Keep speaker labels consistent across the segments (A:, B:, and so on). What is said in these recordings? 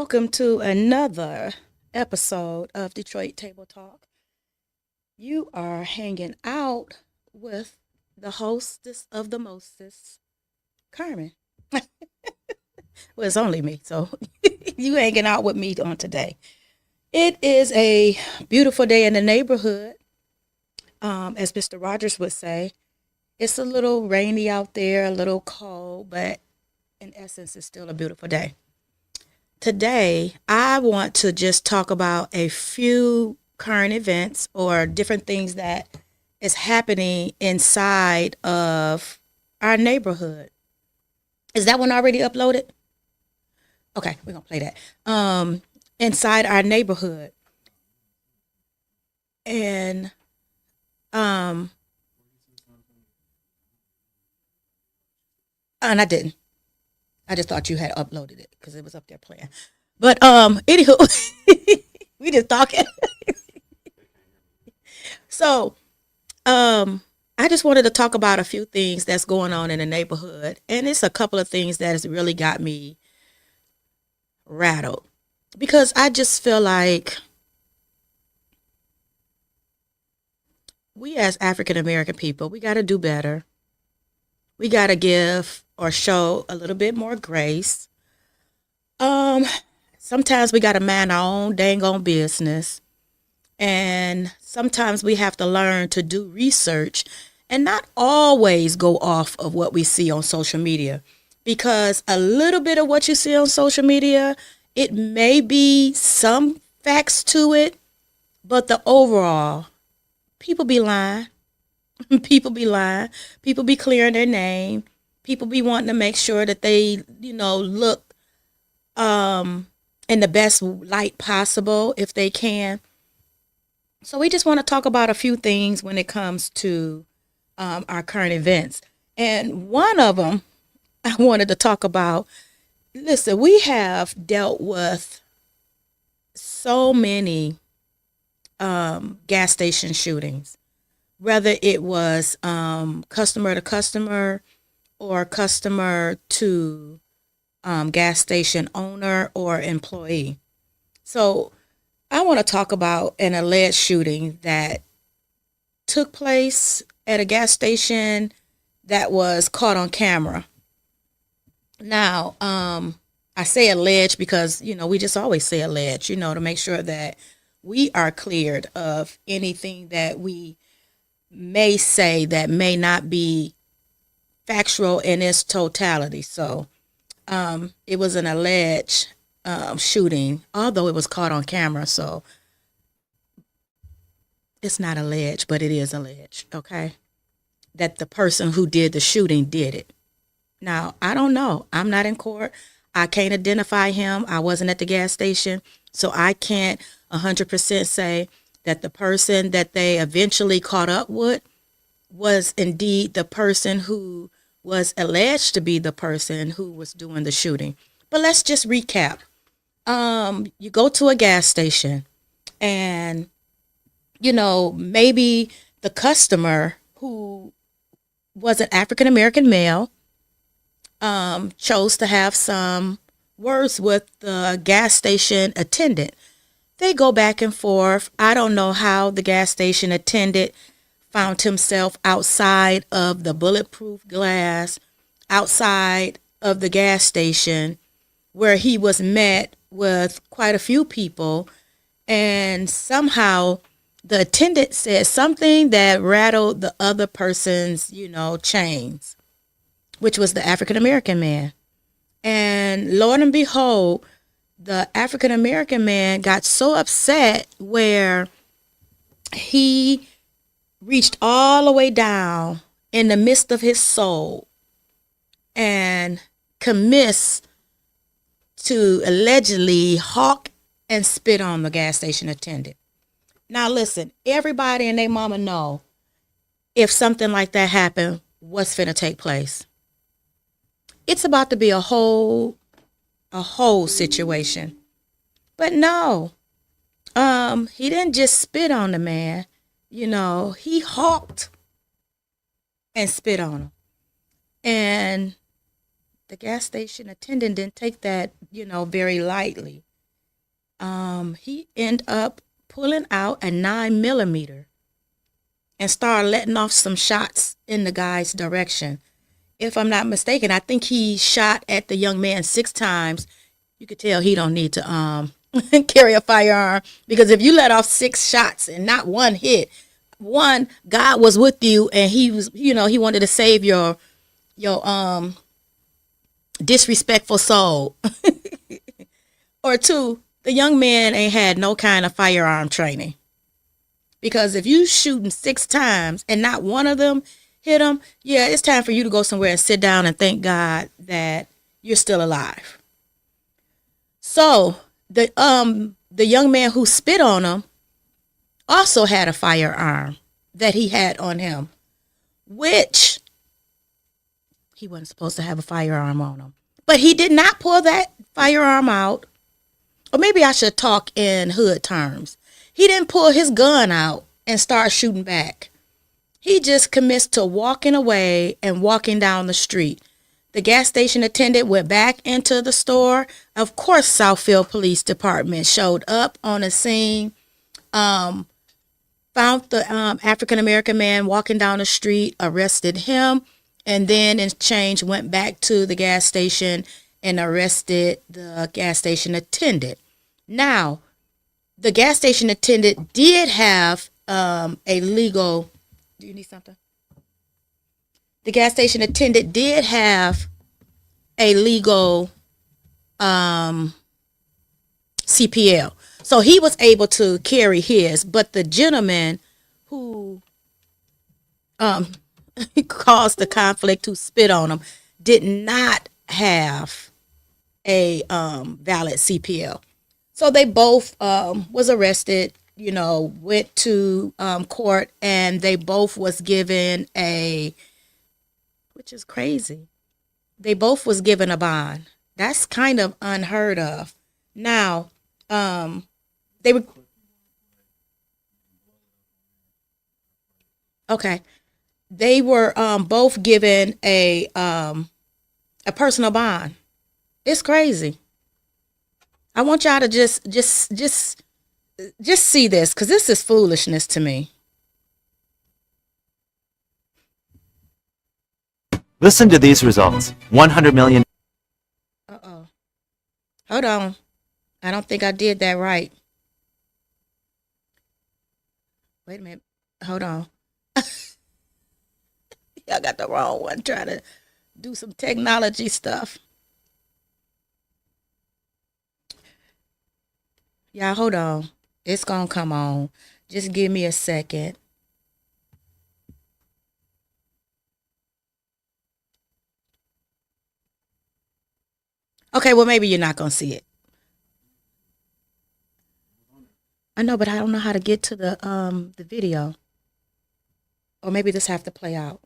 A: Welcome to another episode of Detroit Table Talk. You are hanging out with the hostess of the mostest, Carmen. Well, it's only me, so you hanging out with me on today. It is a beautiful day in the neighborhood, as Mr. Rogers would say. It's a little rainy out there, a little cold, but in essence, it's still a beautiful day. Today, I want to just talk about a few current events or different things that is happening inside of our neighborhood. Is that one already uploaded? Okay, we're gonna play that. Inside our neighborhood, and um, and I didn't. I just thought you had uploaded it because it was up there playing. But anywho, we just talking. So Um, I just wanted to talk about a few things that's going on in the neighborhood, and it's a couple of things that has really got me rattled because I just feel like we as African American people, we got to do better. We got to give or show a little bit more grace. Um, Sometimes we got to mind our own dang on business. And sometimes we have to learn to do research and not always go off of what we see on social media. Because a little bit of what you see on social media, it may be some facts to it, but the overall, people be lying. People be lying. People be clearing their name. People be wanting to make sure that they, look um, in the best light possible if they can. So we just want to talk about a few things when it comes to our current events. And one of them I wanted to talk about. Listen, we have dealt with so many gas station shootings, whether it was customer to customer or customer to gas station owner or employee. So I want to talk about an alleged shooting that took place at a gas station that was caught on camera. Now, I say alleged because, we just always say alleged, to make sure that we are cleared of anything that we may say that may not be factual in its totality. So, it was an alleged shooting, although it was caught on camera. So it's not alleged, but it is alleged, okay? That the person who did the shooting did it. Now, I don't know. I'm not in court. I can't identify him. I wasn't at the gas station. So I can't 100% say that the person that they eventually caught up with was indeed the person who was alleged to be the person who was doing the shooting. But let's just recap. You go to a gas station and maybe the customer who was an African American male chose to have some words with the gas station attendant. They go back and forth. I don't know how the gas station attendant found himself outside of the bulletproof glass, outside of the gas station, where he was met with quite a few people, and somehow the attendant said something that rattled the other person's, chains, which was the African American man. And lo and behold, the African American man got so upset where he reached all the way down in the midst of his soul and commenced to allegedly hawk and spit on the gas station attendant. Now listen, everybody and their mama know if something like that happened, what's finna take place. It's about to be a whole situation. But no, he didn't just spit on the man. He hawked and spit on him. And the gas station attendant didn't take that, very lightly. He ended up pulling out a 9mm and started letting off some shots in the guy's direction. If I'm not mistaken, I think he shot at the young man 6 times. You could tell he don't need to carry a firearm, because if you let off 6 shots and not one hit, one, God was with you and he was, he wanted to save your disrespectful soul. Or 2, the young man ain't had no kind of firearm training. Because if you shooting 6 times and not one of them hit him, yeah, it's time for you to go somewhere and sit down and thank God that you're still alive. So the young man who spit on him also had a firearm that he had on him, which he wasn't supposed to have a firearm on him. But he did not pull that firearm out. Or maybe I should talk in hood terms. He didn't pull his gun out and start shooting back. He just commenced to walking away and walking down the street. The gas station attendant went back into the store. Of course, Southfield Police Department showed up on the scene, found the African-American man walking down the street, arrested him, and then in exchange went back to the gas station and arrested the gas station attendant. Now, the gas station attendant did have a legal... Do you need something? The gas station attendant did have a legal CPL. So he was able to carry his, but the gentleman who caused the conflict, who spit on him, did not have a valid CPL. So they both was arrested, went to court, and they both was given which is crazy. They both was given a bond. That's kind of unheard of. Now, they were, okay. They were both given a personal bond. It's crazy. I want y'all to just see this, because this is foolishness to me.
B: Listen to these results. 100 million.
A: Uh-oh. Hold on. I don't think I did that right. Wait a minute. Hold on. Y'all got the wrong one. Trying to do some technology stuff. Y'all, hold on. It's gonna come on. Just give me a second. Okay, well, maybe you're not gonna see it. I know, but I don't know how to get to the video. Or maybe this have to play out.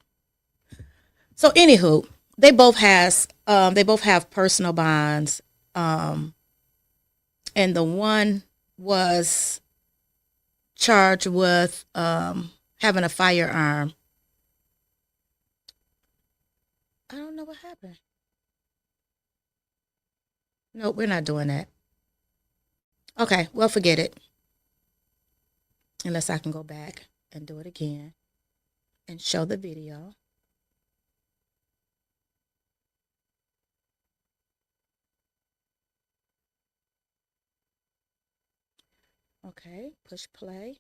A: So anywho, they both have personal bonds. And the one was charged with having a firearm. I don't know what happened. No, we're not doing that. Okay, well, forget it. Unless I can go back and do it again and show the video. Okay, push play.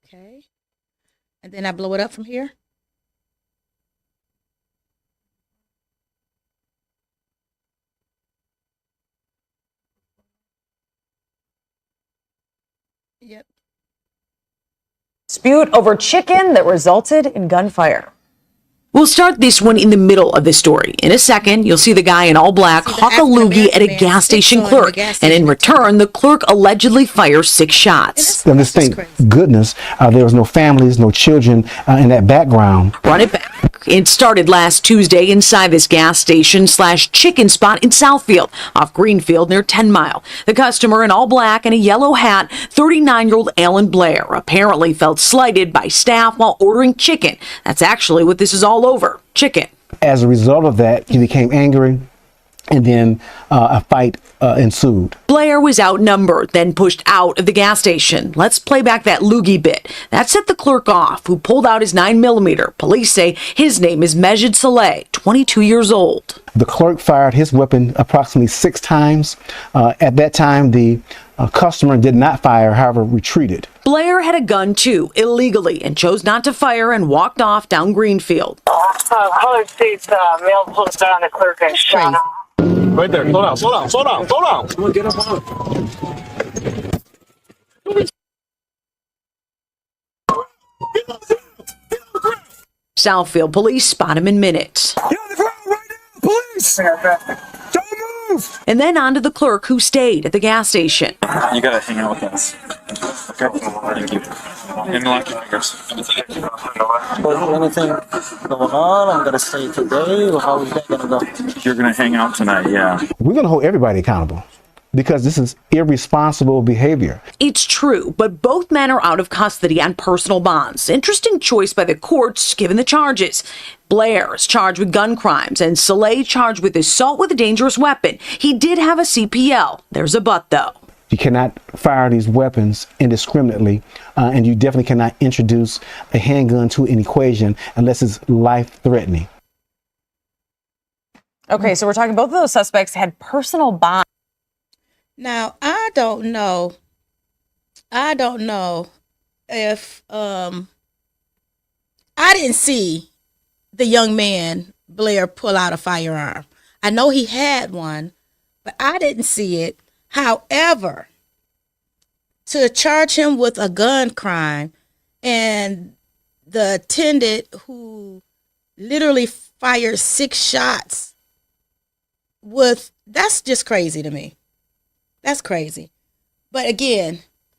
A: Okay. And then I blow it up from here. Yep.
C: Dispute over chicken that resulted in gunfire.
D: We'll start this one in the middle of the story. In a second, you'll see the guy in all black hawk a loogie at a gas station clerk, and in return, the clerk allegedly fires 6 shots.
E: And just thank goodness there was no families, no children in that background.
D: Run it back. It started last Tuesday inside this gas station / chicken spot in Southfield off Greenfield near 10 Mile. The customer in all black and a yellow hat, 39-year-old Alan Blair, apparently felt slighted by staff while ordering chicken. That's actually what this is all over, chicken.
E: As a result of that, he became angry, and then a fight ensued.
D: Blair was outnumbered, then pushed out of the gas station. Let's play back that loogie bit. That set the clerk off, who pulled out his 9mm. Police say his name is Mejid Saleh, 22 years old.
E: The clerk fired his weapon approximately 6 times. At that time, the customer did not fire, however, retreated.
D: Blair had a gun too, illegally, and chose not to fire and walked off down Greenfield.
F: Colored State's male pulled down the clerk and shot him.
G: Right there. Slow down. Come on, get up on.
D: Southfield police spot him in minutes.
G: Get on the ground right now, police! Don't move!
D: And then on to the clerk who stayed at the gas station.
H: You gotta hang out with us. Okay? Thank you. And lock your fingers.
I: Anything going on? I'm gonna stay today, or how is that gonna go?
H: You're gonna hang out tonight, yeah.
E: We're going to hold everybody accountable because this is irresponsible behavior.
D: It's true, but both men are out of custody on personal bonds. Interesting choice by the courts given the charges. Blair is charged with gun crimes and Saleh charged with assault with a dangerous weapon. He did have a CPL. There's a but though.
E: You cannot fire these weapons indiscriminately, and you definitely cannot introduce a handgun to an equation unless it's life-threatening.
C: Okay, so we're talking both of those suspects had personal bonds.
A: Now, I don't know if I didn't see the young man Blair pull out a firearm. I know he had one, but I didn't see it. However, to charge him with a gun crime and the attendant who literally fired 6 shots that's just crazy to me. That's crazy. But again,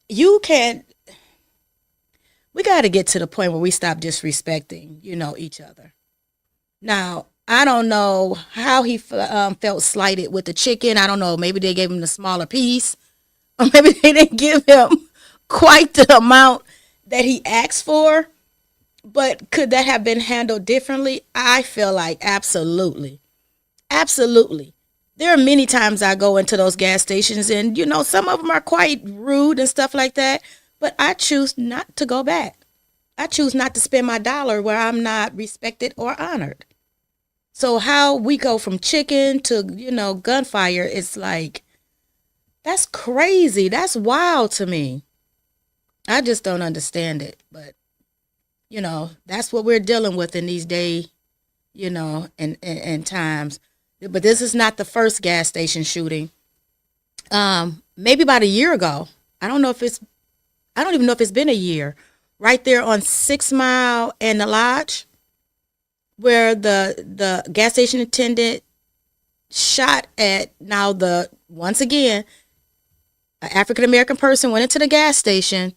A: we got to get to the point where we stop disrespecting, each other. Now, I don't know how he felt slighted with the chicken. I don't know. Maybe they gave him the smaller piece, or maybe they didn't give him quite the amount that he asked for. But could that have been handled differently? I feel like absolutely. Absolutely. There are many times I go into those gas stations and, some of them are quite rude and stuff like that. But I choose not to go back. I choose not to spend my dollar where I'm not respected or honored. So how we go from chicken to, gunfire, it's like, that's crazy. That's wild to me. I just don't understand it. But, that's what we're dealing with in these days, and times. But this is not the first gas station shooting. Maybe about a year ago. I don't even know if it's been a year. Right there on 6 Mile and the Lodge, where the gas station attendant shot at, once again, an African-American person went into the gas station,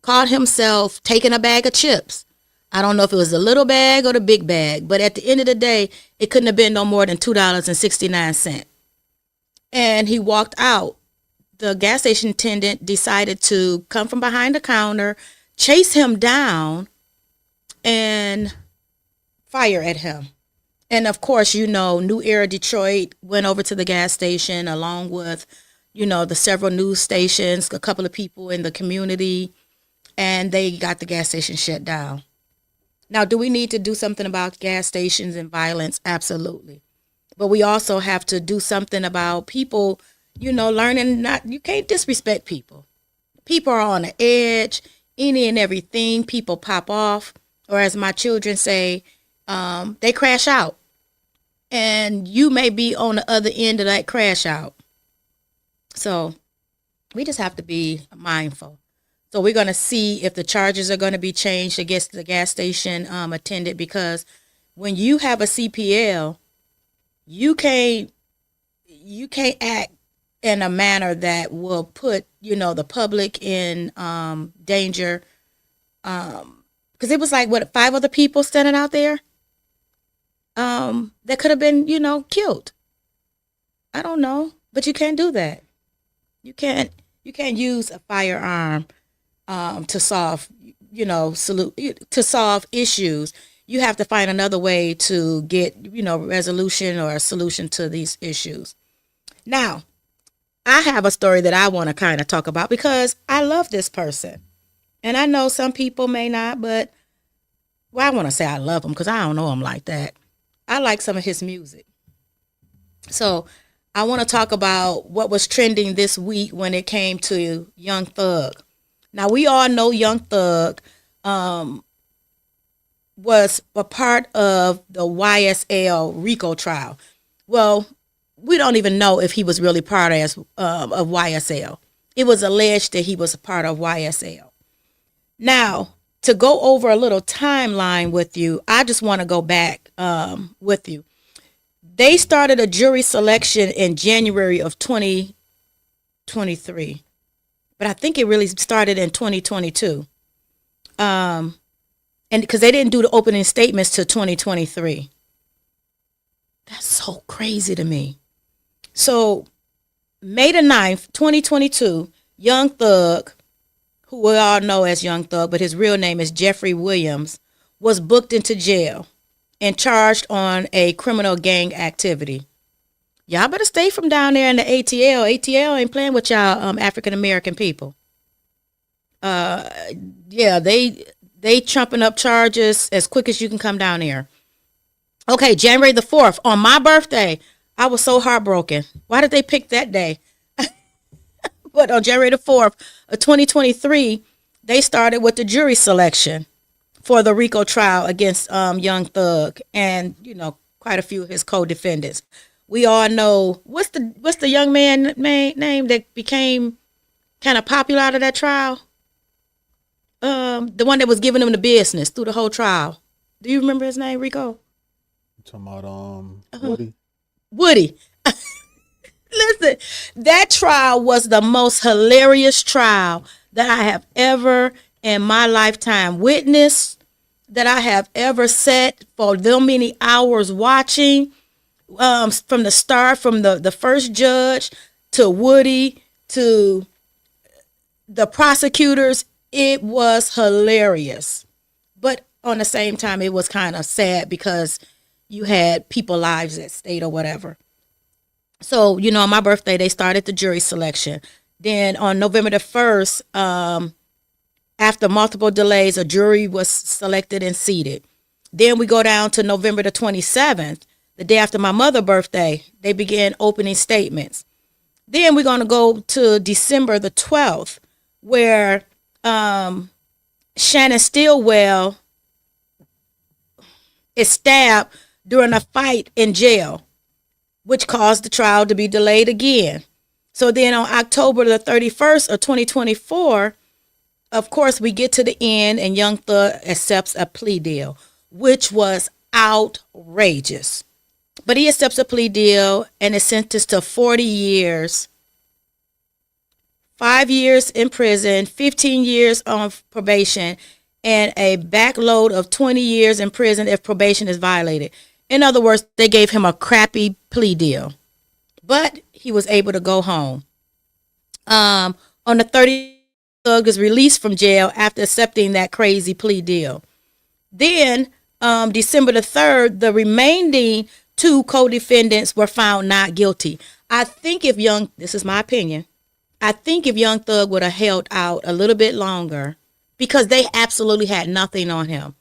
A: caught himself taking a bag of chips. I don't know if it was the little bag or the big bag, but at the end of the day, it couldn't have been no more than $2.69. And he walked out. The gas station attendant decided to come from behind the counter, chase him down, and fire at him. And of course, New Era Detroit went over to the gas station along with, the several news stations, a couple of people in the community, and they got the gas station shut down. Now, do we need to do something about gas stations and violence? Absolutely. But we also have to do something about people, learning you can't disrespect people. People are on the edge, any and everything. People pop off, or as my children say, they crash out. And you may be on the other end of that crash out. So we just have to be mindful. So we're going to see if the charges are going to be changed against the gas station attendant, because when you have a CPL, you can't act in a manner that will put, the public in danger. Because it was like, 5 other people standing out there? that could have been, killed. I don't know, but you can't do that. You can't use a firearm to solve, to solve issues. You have to find another way to get, resolution or a solution to these issues. Now, I have a story that I want to kind of talk about because I love this person. And I know some people may not, but I want to say I love him because I don't know him like that. I like some of his music. So I want to talk about what was trending this week when it came to Young Thug. Now, we all know Young Thug was a part of the YSL RICO trial. Well, we don't even know if he was really part of YSL. It was alleged that he was a part of YSL. Now, to go over a little timeline with you, I just want to go back with you. They started a jury selection in January of 2023, but I think it really started in 2022. And because they didn't do the opening statements till 2023. That's so crazy to me. So May the 9th, 2022, Young Thug, who we all know as Young Thug, but his real name is Jeffrey Williams, was booked into jail and charged on a criminal gang activity. Y'all better stay from down there in the ATL. ATL ain't playing with y'all African American people. Yeah, they trumping up charges as quick as you can come down here. Okay, January the 4th, on my birthday, I was so heartbroken. Why did they pick that day? But on January the 4th of 2023, they started with the jury selection for the RICO trial against Young Thug and, quite a few of his co-defendants. We all know, what's the young man name that became kind of popular out of that trial? The one that was giving him the business through the whole trial. Do you remember his name, Rico?
J: Talking about Woody.
A: Woody. Listen, that trial was the most hilarious trial that I have ever in my lifetime witnessed, that I have ever sat for them many hours watching, from the start, from the first judge to Woody to the prosecutors. It was hilarious. But on the same time, it was kind of sad because you had people's lives at stake or whatever. So, on my birthday, they started the jury selection. Then on November the 1st, after multiple delays, a jury was selected and seated. Then we go down to November the 27th, the day after my mother's birthday. They began opening statements. Then we're going to go to December the 12th, where Shannon Stillwell is stabbed during a fight in jail, which caused the trial to be delayed again. So then on October the 31st of 2024, of course, we get to the end and Young Thug accepts a plea deal, which was outrageous. But he accepts a plea deal and is sentenced to 40 years, 5 years in prison, 15 years on probation, and a backload of 20 years in prison if probation is violated. In other words, they gave him a crappy plea deal, but he was able to go home. On the 30th, Thug is released from jail after accepting that crazy plea deal. Then, December the 3rd, the remaining two co-defendants were found not guilty. This is my opinion, I think if Young Thug would have held out a little bit longer, because they absolutely had nothing on him,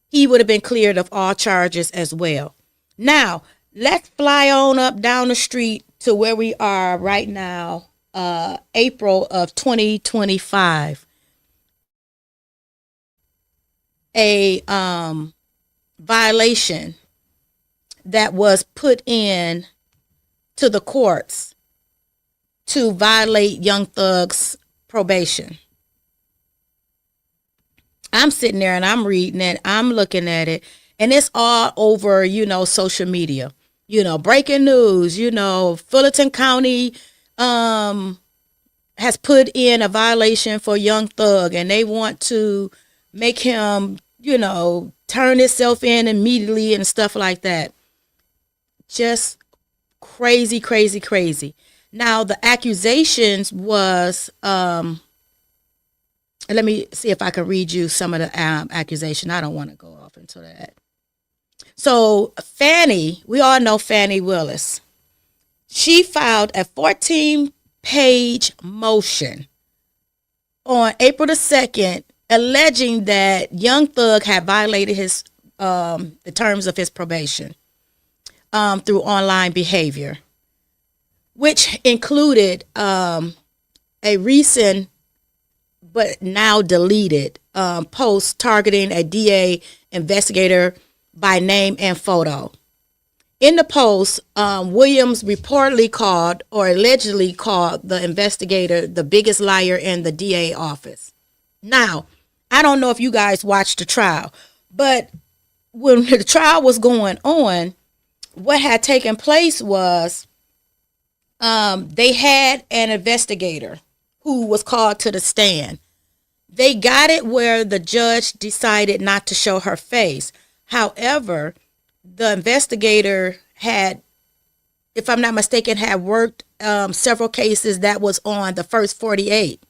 A: he would have been cleared of all charges as well. Now, let's fly on up down the street to where we are right now, April of 2025. A violation that was put in to the courts to violate Young Thug's probation. I'm sitting there and I'm reading it, I'm looking at it, and it's all over, social media. Breaking news, Fullerton County has put in a violation for Young Thug, and they want to make him, turn himself in immediately and stuff like that. Just crazy, crazy, crazy. Now the accusations was let me see if I can read you some of the accusation. I don't want to go off into that. So Fannie, we all know Fannie Willis. She filed a 14-page motion on April the 2nd, alleging that Young Thug had violated his the terms of his probation through online behavior, which included a recent but now deleted post targeting a DA investigator by name and photo. In the post, Williams reportedly called or allegedly called the investigator the biggest liar in the DA office. Now, I don't know if you guys watched the trial, but when the trial was going on, what had taken place was they had an investigator who was called to the stand. They got it where the judge decided not to show her face. However, the investigator had, if I'm not mistaken, had worked several cases that was on the first 48.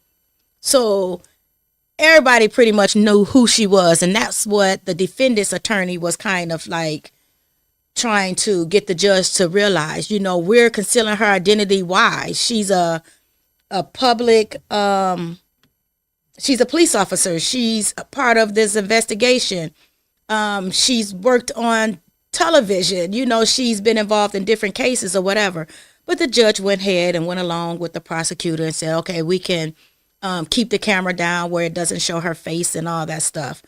A: So everybody pretty much knew who she was. And that's what the defendant's attorney was kind of like trying to get the judge to realize, you know, we're concealing her identity. Why? She's a public, she's a police officer. She's a part of this investigation. She's worked on television. You know, she's been involved in different cases or whatever. But the judge went ahead and went along with the prosecutor and said, okay, we can keep the camera down where it doesn't show her face and all that stuff.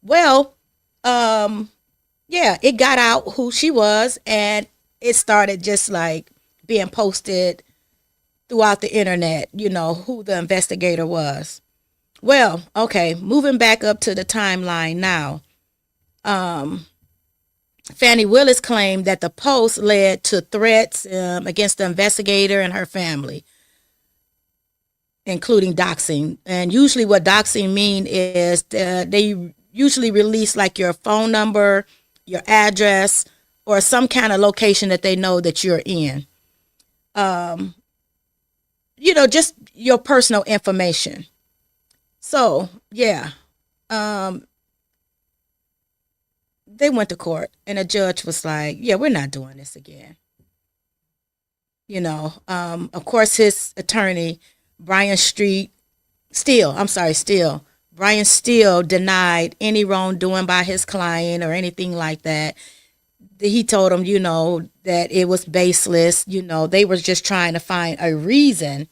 A: Well, yeah, it got out who she was, and it started just like being posted throughout the internet, you know, who the investigator was. Well, okay, moving back up to the timeline now. Fannie Willis claimed that the post led to threats against the investigator and her family, including doxing. And usually what doxing mean is they usually release like your phone number, your address, or some kind of location that they know that you're in. You know, just your personal information. So, yeah. They went to court and a judge was like, yeah, we're not doing this again. You know, of course, his attorney, Brian Steele denied any wrongdoing by his client or anything like that. He told him, you know, that it was baseless. You know, they were just trying to find a reason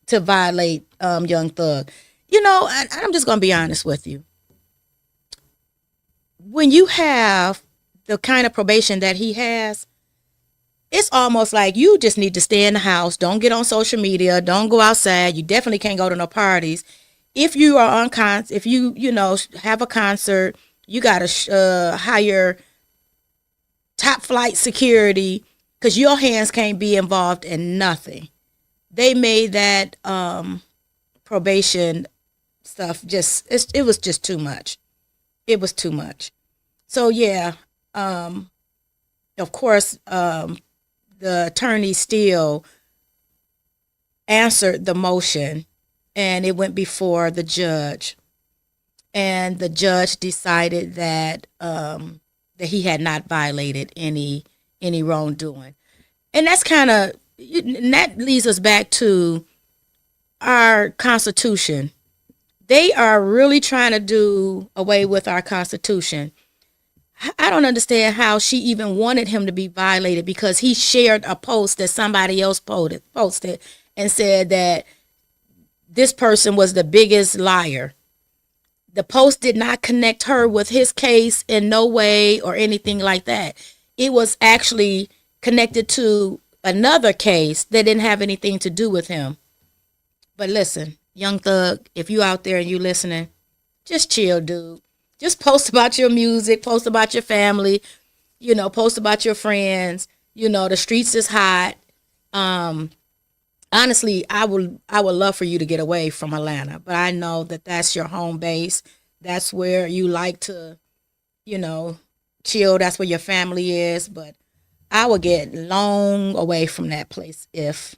A: to violate Young Thug. You know, I'm just going to be honest with you. When you have the kind of probation that he has, it's almost like you just need to stay in the house. Don't get on social media. Don't go outside. You definitely can't go to no parties. If you are on if you know, have a concert, you got to hire top flight security because your hands can't be involved in nothing. They made that probation stuff just, it was just too much. It was too much. So yeah, of course, the attorney still answered the motion and it went before the judge. And the judge decided that that he had not violated any wrongdoing. And that's kind of, that leads us back to our Constitution. They are really trying to do away with our Constitution. I don't understand how she even wanted him to be violated because he shared a post that somebody else posted and said that this person was the biggest liar. The post did not connect her with his case in no way or anything like that. It was actually connected to another case that didn't have anything to do with him. But listen, Young Thug, if you out there and you listening, just chill, dude. Just post about your music, post about your family, you know, post about your friends. You know, the streets is hot. Honestly, I would love for you to get away from Atlanta, but I know that that's your home base. That's where you like to, you know, chill. That's where your family is. But I would get long away from that place if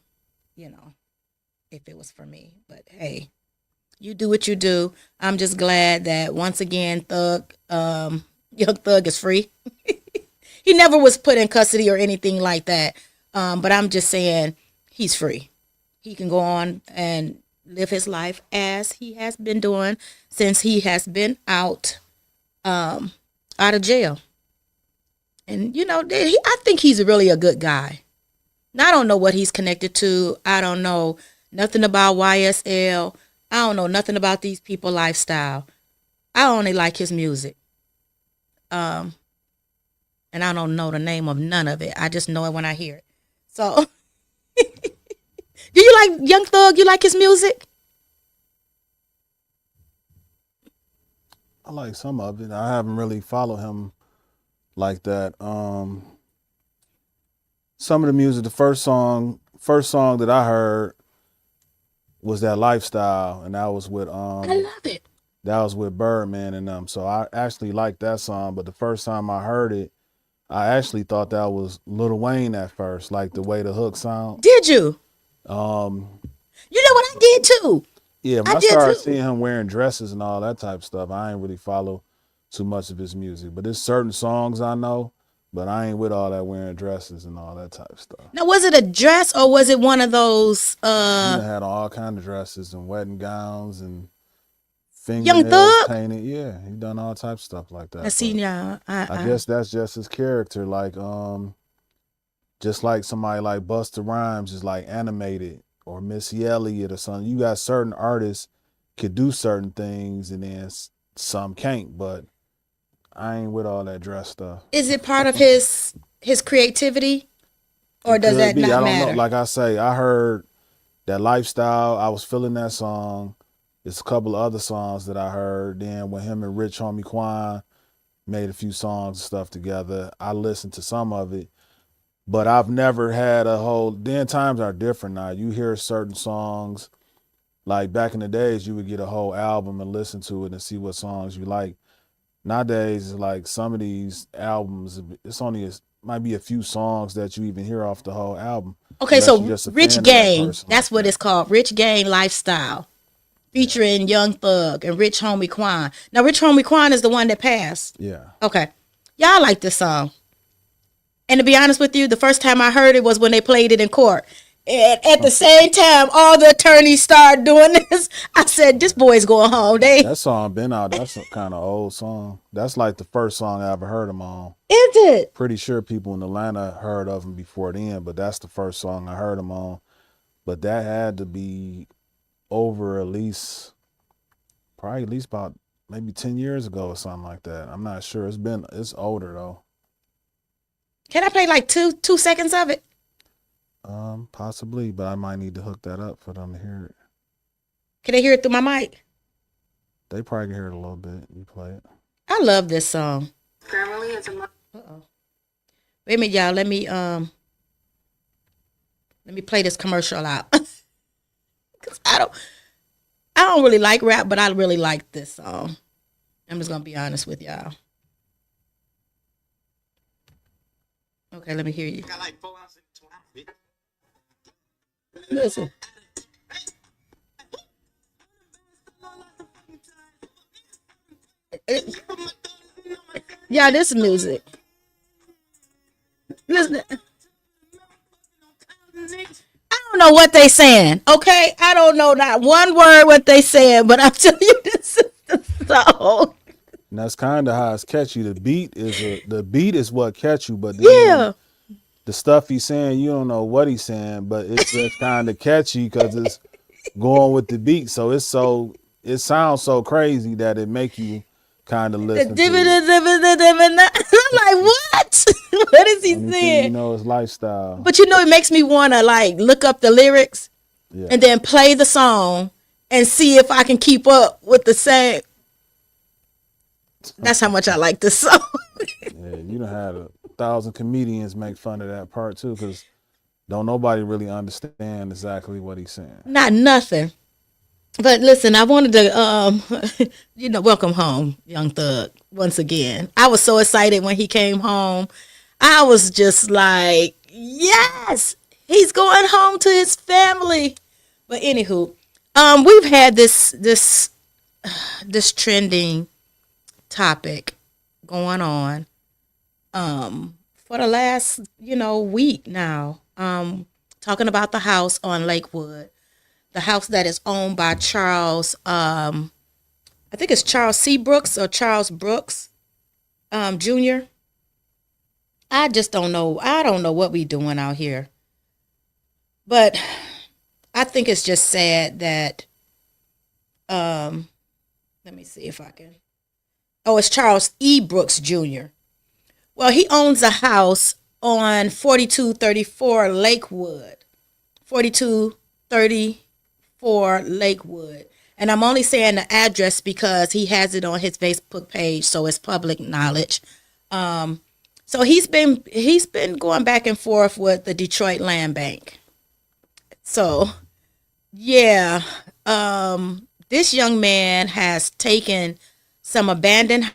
A: it was for me. But hey, you do what you do. I'm just glad that once again, Young Thug is free. He never was put in custody or anything like that. But I'm just saying he's free. He can go on and live his life as he has been doing since he has been out of jail. And I think he's really a good guy. Now, I don't know what he's connected to. I don't know nothing about YSL. I don't know nothing about these people lifestyle. I only like his music. And I don't know the name of none of it. I just know it when I hear it. So, do you like Young Thug? You like his music?
J: I like some of it. I haven't really followed him like that. Some of the music, the first song that I heard was that Lifestyle, and that was with
A: I love it.
J: that was with Birdman and them. So I actually liked that song, but the first time I heard it, I actually thought that was Lil Wayne at first, like the way the hook sound.
A: Did you? You know what I did too?
J: Yeah, when
A: I
J: I
A: did
J: started
A: too.
J: seeing him wearing dresses and all that type of stuff, I ain't really follow too much of his music. But there's certain songs I know, but I ain't with all that wearing dresses and all that type of stuff.
A: Now, was it a dress or was it one of those?
J: He done had all kind of dresses and wedding gowns and
A: Young
J: fingernails
A: Thug?
J: painted. Yeah, he done all types of stuff like that.
A: I see
J: But
A: now.
J: I guess that's just his character. Like, just like somebody like Busta Rhymes is like animated, or Missy Elliott or something. You got certain artists could do certain things and then some can't. But I ain't with all that dress stuff.
A: Is it part of his creativity, or does that
J: I
A: not
J: don't
A: matter?
J: know. Like I say, I heard that Lifestyle. I was feeling that song. There's a couple of other songs that I heard. Then when him and Rich Homie Quan made a few songs and stuff together, I listened to some of it. But I've never had a whole. Then times are different now. You hear certain songs, like back in the days, you would get a whole album and listen to it and see what songs you like. Nowadays, it's like some of these albums, it's only might be a few songs that you even hear off the whole album.
A: Okay,
J: unless
A: so
J: you're just a fan
A: Rich
J: of that
A: Gang,
J: person
A: that's
J: like
A: what
J: that.
A: it's called. Rich Gang Lifestyle, featuring Young Thug and Rich Homie Quan. Now, Rich Homie Quan is the one that passed.
J: Yeah.
A: Okay. Y'all like this song. And to be honest with you, the first time I heard it was when they played it in court. And at the same time, all the attorneys started doing this. I said, this boy's going home.
J: That song been out. That's a kind of old song. That's like the first song I ever heard him on.
A: Is it?
J: Pretty sure people in Atlanta heard of him before then, but that's the first song I heard him on. But that had to be over probably at least about maybe 10 years ago or something like that. I'm not sure. It's older though.
A: Can I play like two seconds of it?
J: Possibly, but I might need to hook that up for them to hear it.
A: Can they hear it through my mic?
J: They probably can hear it a little bit. You play it.
A: I love this song. Uh-oh. Wait a minute, y'all. Let me play this commercial out. 'Cause I don't really like rap, but I really like this song. I'm just gonna be honest with y'all. Okay, let me hear you. Listen. Yeah, this is music. Listen. I don't know what they saying. Okay, I don't know not one word what they saying, but I'm telling you, this is the song.
J: And that's kind of how it's catchy. The beat is what catch you, but then
A: Yeah.
J: the stuff he's saying, you don't know what he's saying, but it's just kind of catchy because it's going with the beat. So it sounds so crazy that it make you kind of listen to it.
A: I'm like, what? What is he
J: Only thing
A: saying?
J: you know is Lifestyle.
A: But it makes me want to like look up the lyrics
J: Yeah.
A: and then play the song and see if I can keep up with the same. That's how much I like this song.
J: Yeah, you done had 1,000 comedians make fun of that part too, because don't nobody really understand exactly what he's saying.
A: Not nothing. But listen, I wanted to, welcome home, Young Thug, once again. I was so excited when he came home. I was just like, yes, he's going home to his family. But anywho, we've had this trending topic going on for the last week now. Talking about the house on Lakewood, the house that is owned by Charles. I think it's Charles C. Brooks or Charles Brooks Jr. I just don't know. I don't know what we doing out here. But I think it's just sad that let me see if I can. Oh, it's Charles E. Brooks Jr. Well, he owns a house on 4234 Lakewood. 4234 Lakewood. And I'm only saying the address because he has it on his Facebook page, so it's public knowledge. So he's been going back and forth with the Detroit Land Bank. So, yeah, this young man has taken some abandoned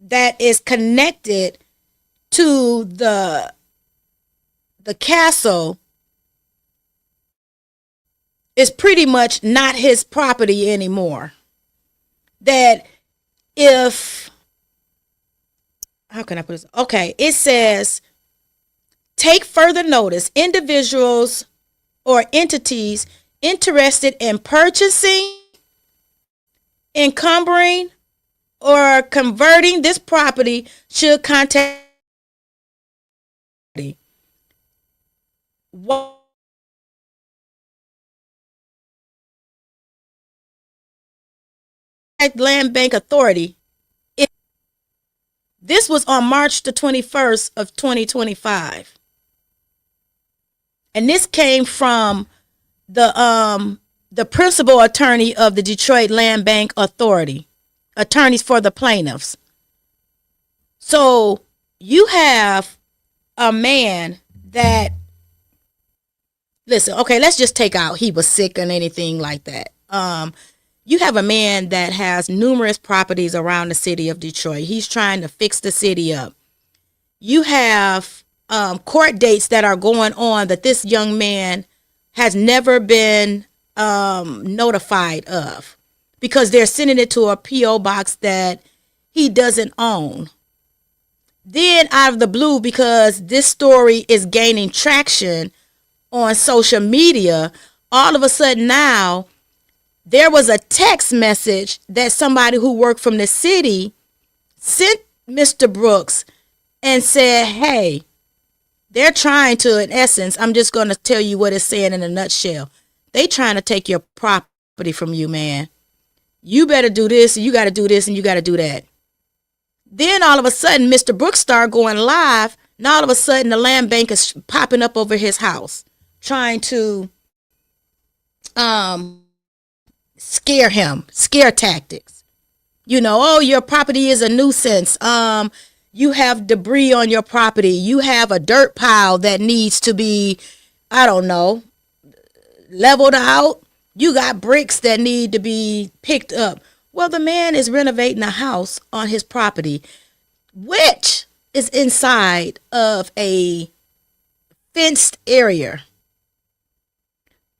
A: that is connected to the castle is pretty much not his property anymore. That if, how can I put this? Okay, it says, take further notice, individuals or entities interested in purchasing, encumbering, or converting this property should contact Land Bank Authority. This was on March the 21st of 2025. And this came from the principal attorney of the Detroit Land Bank Authority, attorneys for the plaintiffs. So you have a man that, listen, okay, let's just take out he was sick and anything like that. You have a man that has numerous properties around the city of Detroit. He's trying to fix the city up. You have court dates that are going on that this young man has never been notified of, because they're sending it to a P.O. box that he doesn't own. Then out of the blue, because this story is gaining traction on social media, all of a sudden now there was a text message that somebody who worked from the city sent Mr. Brooks and said, hey, they're trying to, in essence, I'm just going to tell you what it's saying in a nutshell. They trying to take your property from you, man. You better do this, and you got to do this, and you got to do that. Then all of a sudden, Mr. Brooks started going live, and all of a sudden the land bank is popping up over his house, trying to scare him, scare tactics. You know, oh, your property is a nuisance. You have debris on your property. You have a dirt pile that needs to be, I don't know, leveled out. You got bricks that need to be picked up. Well, the man is renovating a house on his property, which is inside of a fenced area.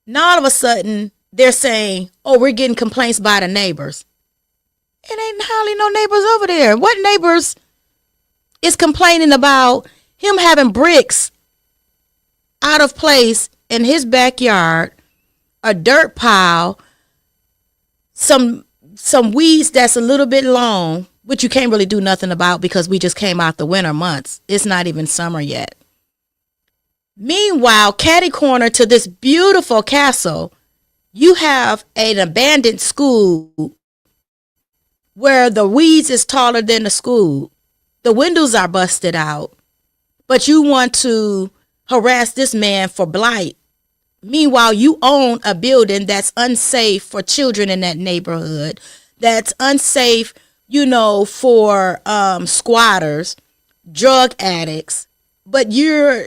A: Now all of a sudden they're saying, oh, we're getting complaints by the neighbors. It ain't hardly no neighbors over there. What neighbors is complaining about him having bricks out of place in his backyard, a dirt pile, some weeds that's a little bit long, which you can't really do nothing about because we just came out the winter months. It's not even summer yet. Meanwhile, catty corner to this beautiful castle, you have an abandoned school where the weeds is taller than the school. The windows are busted out, but you want to harass this man for blight. Meanwhile, you own a building that's unsafe for children in that neighborhood, that's unsafe, you know, for squatters, drug addicts, but you're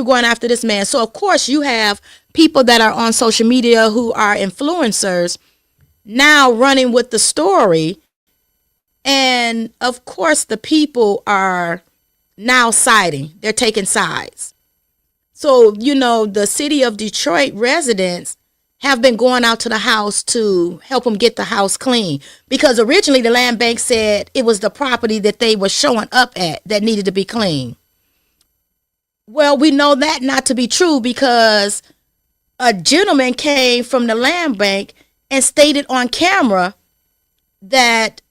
A: going after this man. So of course you have people that are on social media who are influencers now running with the story. And of course the people are now siding. They're taking sides. So, you know, the city of Detroit residents have been going out to the house to help them get the house clean, because originally the land bank said it was the property that they were showing up at that needed to be clean. Well, we know that not to be true, because a gentleman came from the land bank and stated on camera that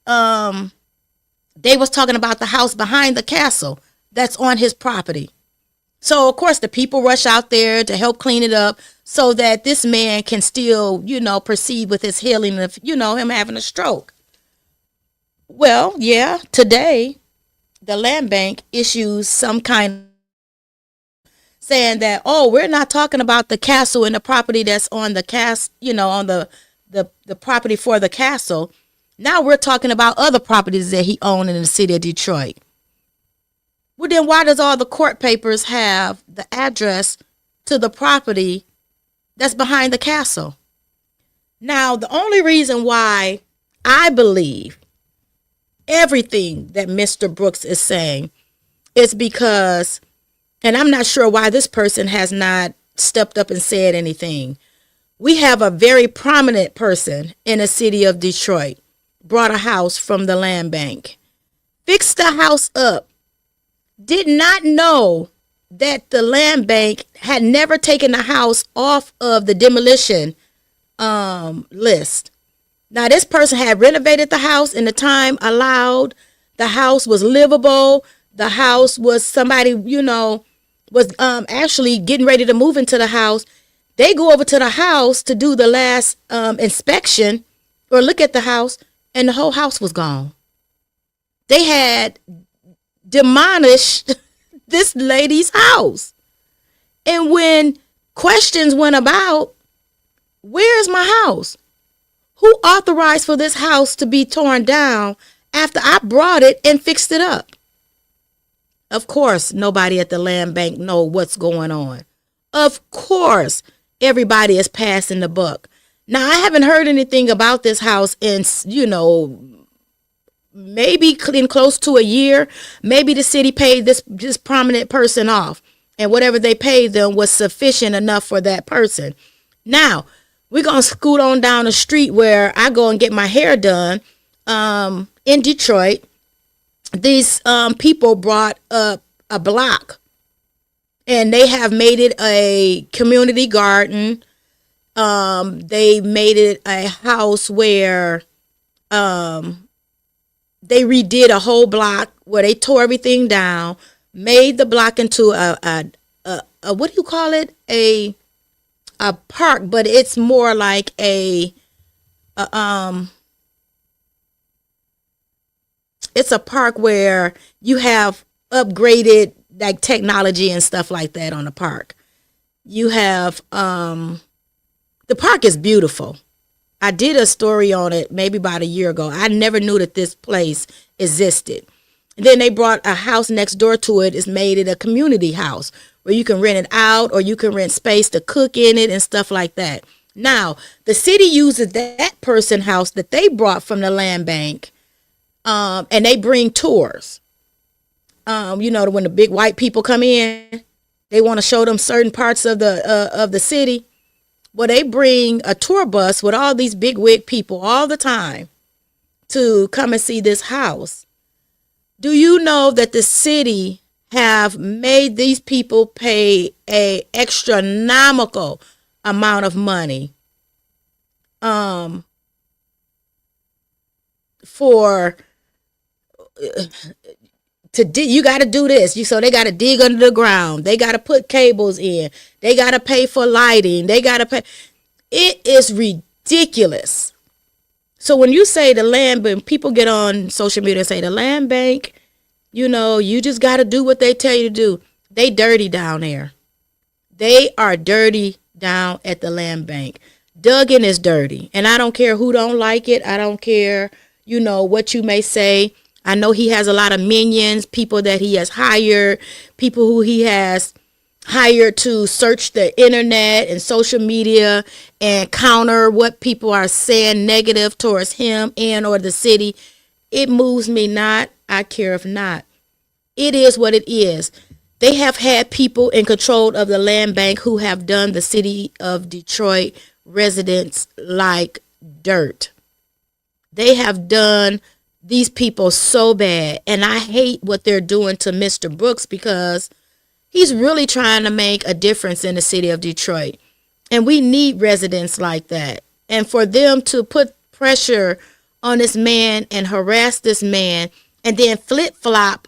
A: they was talking about the house behind the castle that's on his property. So, of course, the people rush out there to help clean it up so that this man can still, you know, proceed with his healing of, you know, him having a stroke. Well, yeah, today the land bank issues some kind saying that, oh, we're not talking about the castle and the property that's on the on the property for the castle. Now we're talking about other properties that he owned in the city of Detroit. Well, then why does all the court papers have the address to the property that's behind the castle? Now, the only reason why I believe everything that Mr. Brooks is saying is because, and I'm not sure why this person has not stepped up and said anything. We have a very prominent person in the city of Detroit, brought a house from the land bank, fixed the house up, did not know that the land bank had never taken the house off of the demolition list. Now, this person had renovated the house in the time allowed. The house was livable. The house was somebody, was actually getting ready to move into the house. They go over to the house to do the last inspection or look at the house, and the whole house was gone. They had demolished this lady's house. And when questions went about, where's my house? Who authorized for this house to be torn down after I brought it and fixed it up? Of course, nobody at the land bank know what's going on. Of course, everybody is passing the buck. Now, I haven't heard anything about this house in, maybe in close to a year. Maybe the city paid this prominent person off, and whatever they paid them was sufficient enough for that person. Now, we're going to scoot on down the street where I go and get my hair done in Detroit. These people brought up a block, and they have made it a community garden. They made it a house where they redid a whole block where they tore everything down, made the block into a what do you call it? A park, but it's more like it's a park where you have upgraded like technology and stuff like that on the park. You have the park is beautiful. I did a story on it maybe about a year ago. I never knew that this place existed. And then they brought a house next door to it. It's made it a community house where you can rent it out, or you can rent space to cook in it and stuff like that. Now, the city uses that person house that they brought from the land bank, and they bring tours. When the big white people come in, they want to show them certain parts of the city. Well, they bring a tour bus with all these big wig people all the time to come and see this house. Do you know that the city have made these people pay a astronomical amount of money for you got to do this. So they got to dig under the ground. They got to put cables in. They got to pay for lighting. They got to pay. It is ridiculous. So when you say the land bank, people get on social media and say the land bank, you just got to do what they tell you to do. They dirty down there. They are dirty down at the land bank. Duggan is dirty. And I don't care who don't like it. I don't care, what you may say. I know he has a lot of minions, people that he has hired, people who he has hired to search the internet and social media and counter what people are saying negative towards him and or the city. It moves me not. I care if not. It is what it is. They have had people in control of the land bank who have done the city of Detroit residents like dirt. They have done these people so bad. And I hate what they're doing to Mr. Brooks because he's really trying to make a difference in the city of Detroit. And we need residents like that. And for them to put pressure on this man and harass this man and then flip-flop,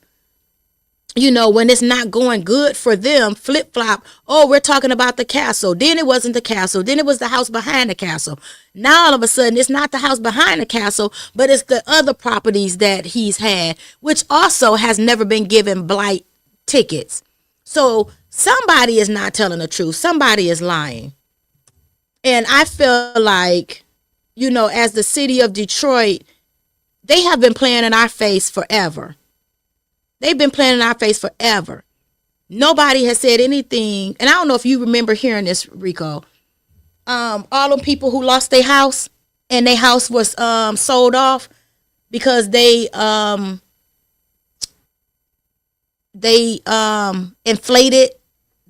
A: when it's not going good for them, flip-flop, oh, we're talking about the castle. Then it wasn't the castle. Then it was the house behind the castle. Now, all of a sudden, it's not the house behind the castle, but it's the other properties that he's had, which also has never been given blight tickets. So somebody is not telling the truth. Somebody is lying. And I feel like, as the city of Detroit, they have been playing in our face forever. They've been playing in our face forever. Nobody has said anything. And I don't know if you remember hearing this, Rico. All the people who lost their house and their house was sold off, because they inflated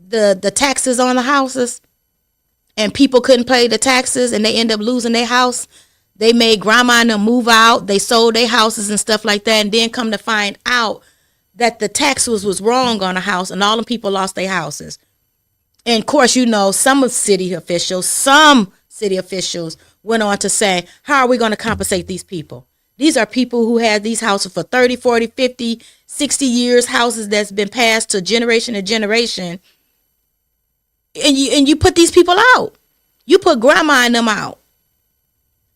A: the taxes on the houses, and people couldn't pay the taxes, and they end up losing their house. They made grandma and them move out. They sold their houses and stuff like that, and then come to find out that the tax was wrong on the house, and all the people lost their houses. And of course, you know, some city officials went on to say, how are we going to compensate these people? These are people who had these houses for 30, 40, 50, 60 years, houses that's been passed to generation to generation. And you put these people out. You put grandma and them out.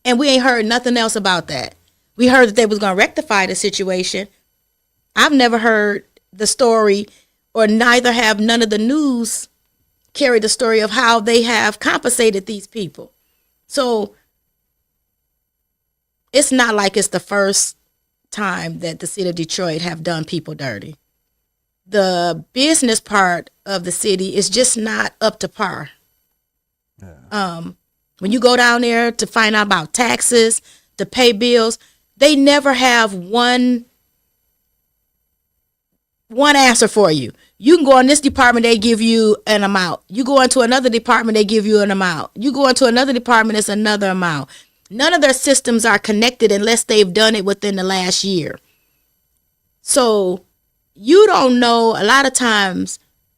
A: And we ain't heard nothing else about that. We heard that they was going to rectify the situation. I've never heard the story, or neither have none of the news carry the story of how they have compensated these people. So it's not like it's the first time that the city of Detroit have done people dirty. The business part of the city is just not up to par. Yeah. When you go down there to find out about taxes, to pay bills, they never have one answer for you. You can go in this department, they give you an amount. You go into another department, they give you an amount. You go into another department, it's another amount. None of their systems are connected unless they've done it within the last year. So you don't know a lot of times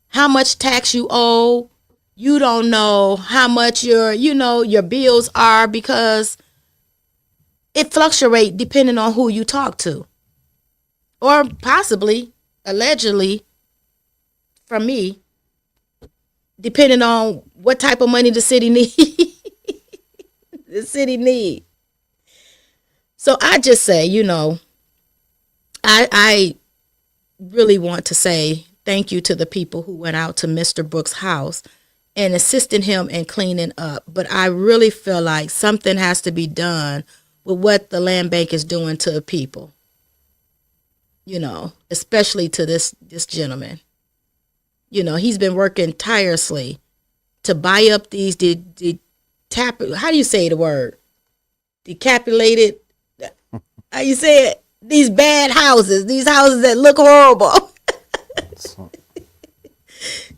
A: how much tax you owe. You don't know how much your bills are, because it fluctuates depending on who you talk to. Or possibly, allegedly, from me, depending on what type of money the city need. So I just say, I really want to say thank you to the people who went out to Mr. Brooks' house and assisted him in cleaning up. But I really feel like something has to be done with what the land bank is doing to the people. Especially to this gentleman. He's been working tirelessly to buy up these how do you say the word? Decapitated. How you say it? These bad houses. These houses that look horrible.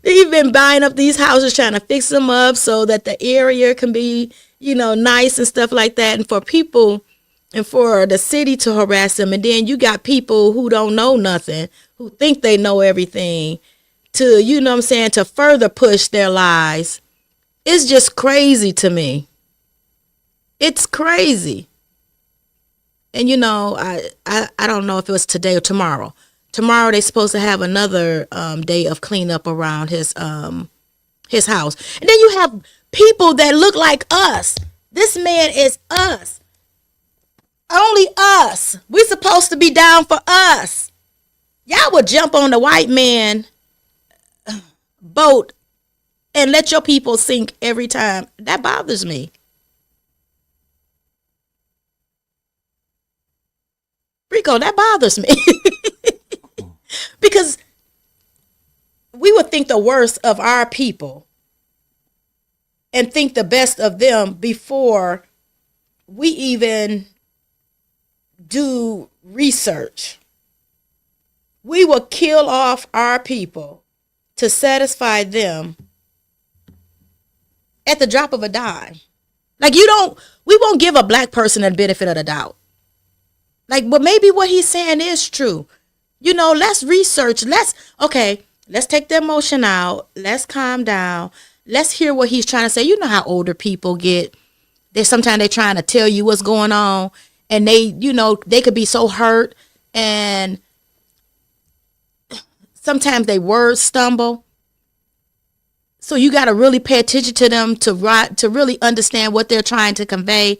A: They've been buying up these houses, trying to fix them up so that the area can be, nice and stuff like that. And for people and for the city to harass them. And then you got people who don't know nothing, who think they know everything, to, to further push their lies. It's just crazy to me. It's crazy. And, I don't know if it was today or tomorrow. Tomorrow they're supposed to have another day of cleanup around his house. And then you have people that look like us. This man is us. Only us. We're supposed to be down for us. Y'all would jump on the white man boat and let your people sink every time. That bothers me. Rico, that bothers me. Because we would think the worst of our people and think the best of them before we even do research. We will kill off our people to satisfy them at the drop of a dime. Like we won't give a black person the benefit of the doubt. But maybe what he's saying is true. Let's research. Let's take the emotion out. Let's calm down. Let's hear what he's trying to say. You know how older people get. Sometimes they're trying to tell you what's going on, and they could be so hurt, and sometimes they words stumble. So you got to really pay attention to them to really understand what they're trying to convey,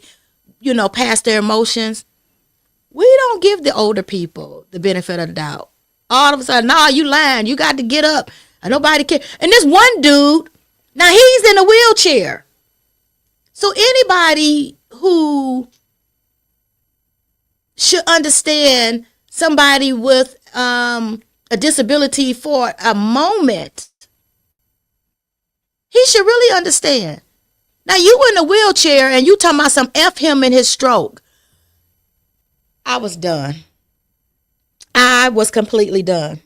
A: past their emotions. We don't give the older people the benefit of the doubt. All of a sudden, you lying. You got to get up. And nobody cares. And this one dude, now he's in a wheelchair. So anybody who should understand somebody with a disability for a moment, he should really understand. Now you in a wheelchair and you talking about some F him in his stroke. I was done. I was completely done.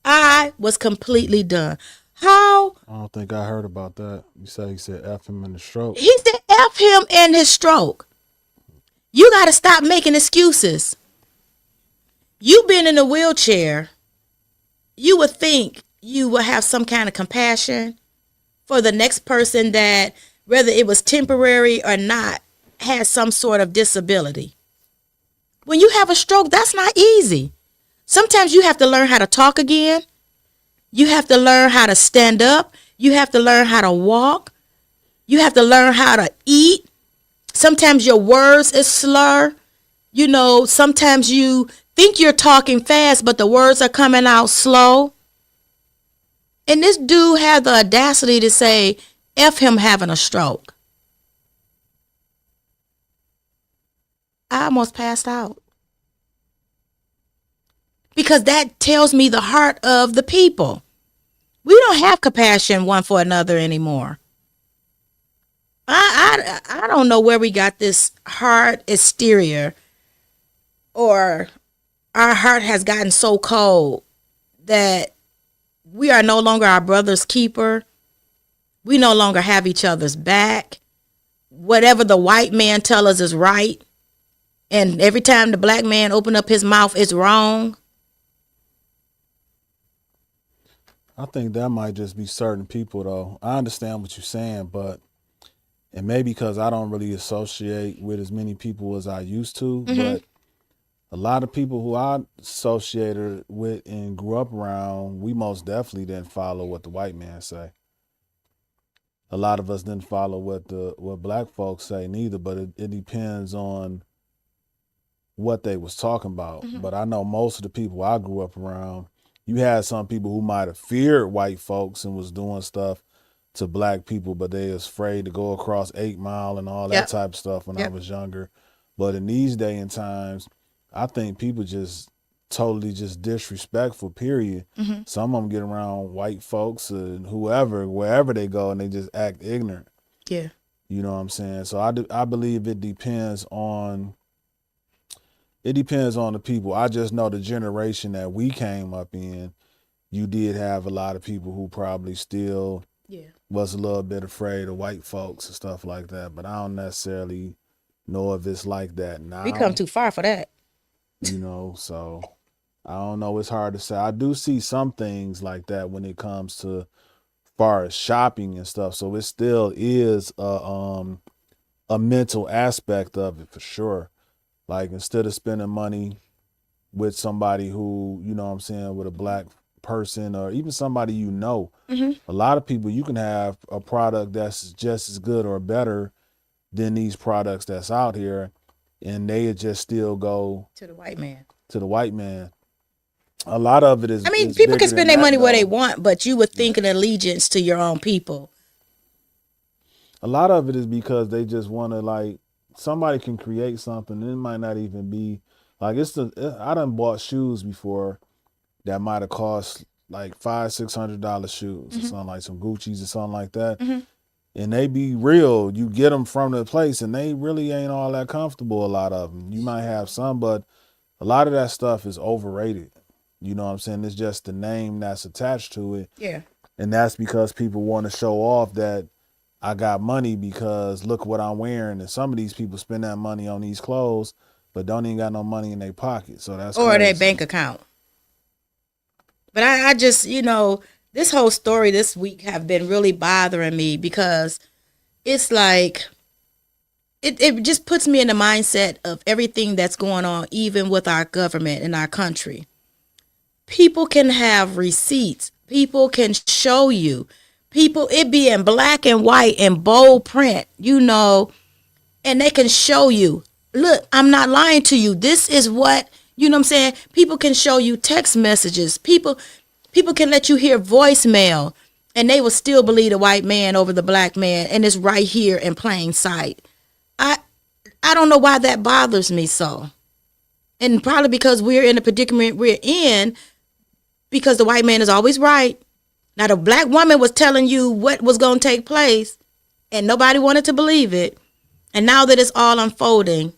A: I was completely done. How?
J: I don't think I heard about that. You said he said F him in the stroke.
A: He said F him and his stroke. You got to stop making excuses. You been in a wheelchair. You would think you would have some kind of compassion for the next person that, whether it was temporary or not, has some sort of disability. When you have a stroke, that's not easy. Sometimes you have to learn how to talk again. You have to learn how to stand up. You have to learn how to walk. You have to learn how to eat. Sometimes your words is slur. You know, sometimes you think you're talking fast, but the words are coming out slow. And this dude had the audacity to say, F him having a stroke. I almost passed out. Because that tells me the heart of the people. We don't have compassion one for another anymore. I don't know where we got this heart hysteria, or our heart has gotten so cold that we are no longer our brother's keeper. We no longer have each other's back. Whatever the white man tell us is right. And every time the black man open up his mouth, it's wrong.
J: I think that might just be certain people, though. I understand what you're saying, but and maybe because I don't really associate with as many people as I used to, but a lot of people who I associated with and grew up around, we most definitely didn't follow what the white man say. A lot of us didn't follow what black folks say neither, but it depends on what they was talking about. But I know most of the people I grew up around, you had some people who might have feared white folks and was doing stuff to black people, but they was afraid to go across 8 Mile and all that type of stuff when I was younger. But in these day and times, I think people just totally just disrespectful, period. Some of them get around white folks and whoever, wherever they go, and they just act ignorant.
A: Yeah.
J: You know what I'm saying? So I believe it depends on the people. I just know the generation that we came up in, you did have a lot of people who probably still was a little bit afraid of white folks and stuff like that. But I don't necessarily know if it's like that now.
A: We come too far for that.
J: You know, so I don't know. It's hard to say. I do see some things like that when it comes to far as shopping and stuff. So it still is a mental aspect of it for sure. Like instead of spending money with somebody who, you know what I'm saying, with a black person or even somebody you know, a lot of people, you can have a product that's just as good or better than these products that's out here, and they just still go
A: To the white man.
J: A lot of it is.
A: I mean,
J: is
A: people can
J: bigger
A: spend
J: than
A: their money
J: that,
A: where
J: though.
A: they want, but you would think an allegiance to your own people.
J: A lot of it is because they just want to, like, somebody can create something and it might not even be like I done bought shoes before that might have cost like $500-$600 shoes or something, like some Gucci's or something like that. And they be real. You get them from the place and they really ain't all that comfortable, a lot of them. You might have some, but a lot of that stuff is overrated. You know what I'm saying? It's just the name that's attached to it.
A: Yeah.
J: And that's because people want to show off that I got money because look what I'm wearing. And some of these people spend that money on these clothes, but don't even got no money in their pocket. So that's
A: Or
J: crazy.
A: their bank account. But I just, you know, this whole story this week have been really bothering me because it's like, it just puts me in the mindset of everything that's going on, even with our government and our country. People can have receipts. People can show you. People, it be in black and white and bold print, you know, and they can show you, look, I'm not lying to you. This is what, you know what I'm saying? People can show you text messages. People can let you hear voicemail and they will still believe the white man over the black man. And it's right here in plain sight. I don't know why that bothers me so. And probably because we're in the predicament we're in, because the white man is always right. Now, the black woman was telling you what was going to take place, and nobody wanted to believe it. And now that it's all unfolding,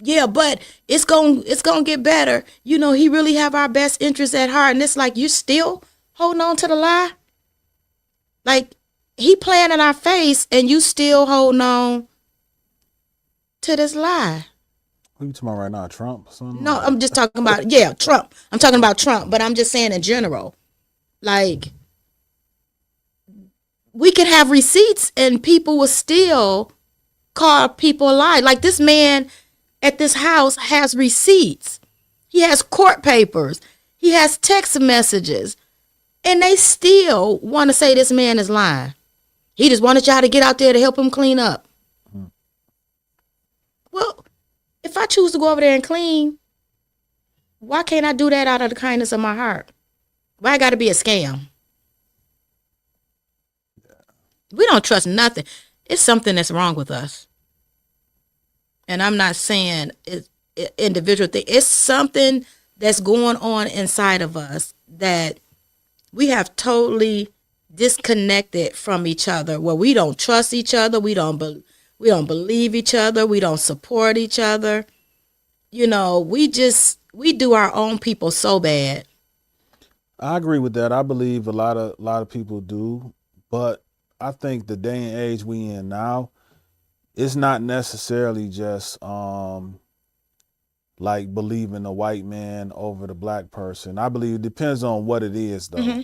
A: yeah, but it's gonna get better. You know, he really have our best interests at heart. And it's like, you still holding on to the lie? Like, he playing in our face and you still holding on to this lie.
J: Who you talking about right now? Trump or something?
A: No, I'm just talking about, yeah, Trump. I'm talking about Trump, but I'm just saying in general. Like, we could have receipts and people will still call people a lie. Like, this man at this house has receipts. He has court papers. He has text messages. And they still want to say this man is lying. He just wanted y'all to get out there to help him clean up. Well, if I choose to go over there and clean, why can't I do that out of the kindness of my heart? Why it got to be a scam? We don't trust nothing. It's something that's wrong with us. And I'm not saying it's an individual thing. It's something that's going on inside of us that we have totally disconnected from each other, where we don't trust each other. We don't believe each other. We don't support each other. You know, we do our own people so bad.
J: I agree with that. I believe a lot of people do, but I think the day and age we in now, it's not necessarily just like believing the white man over the black person. I believe it depends on what it is, though.
A: Mm-hmm.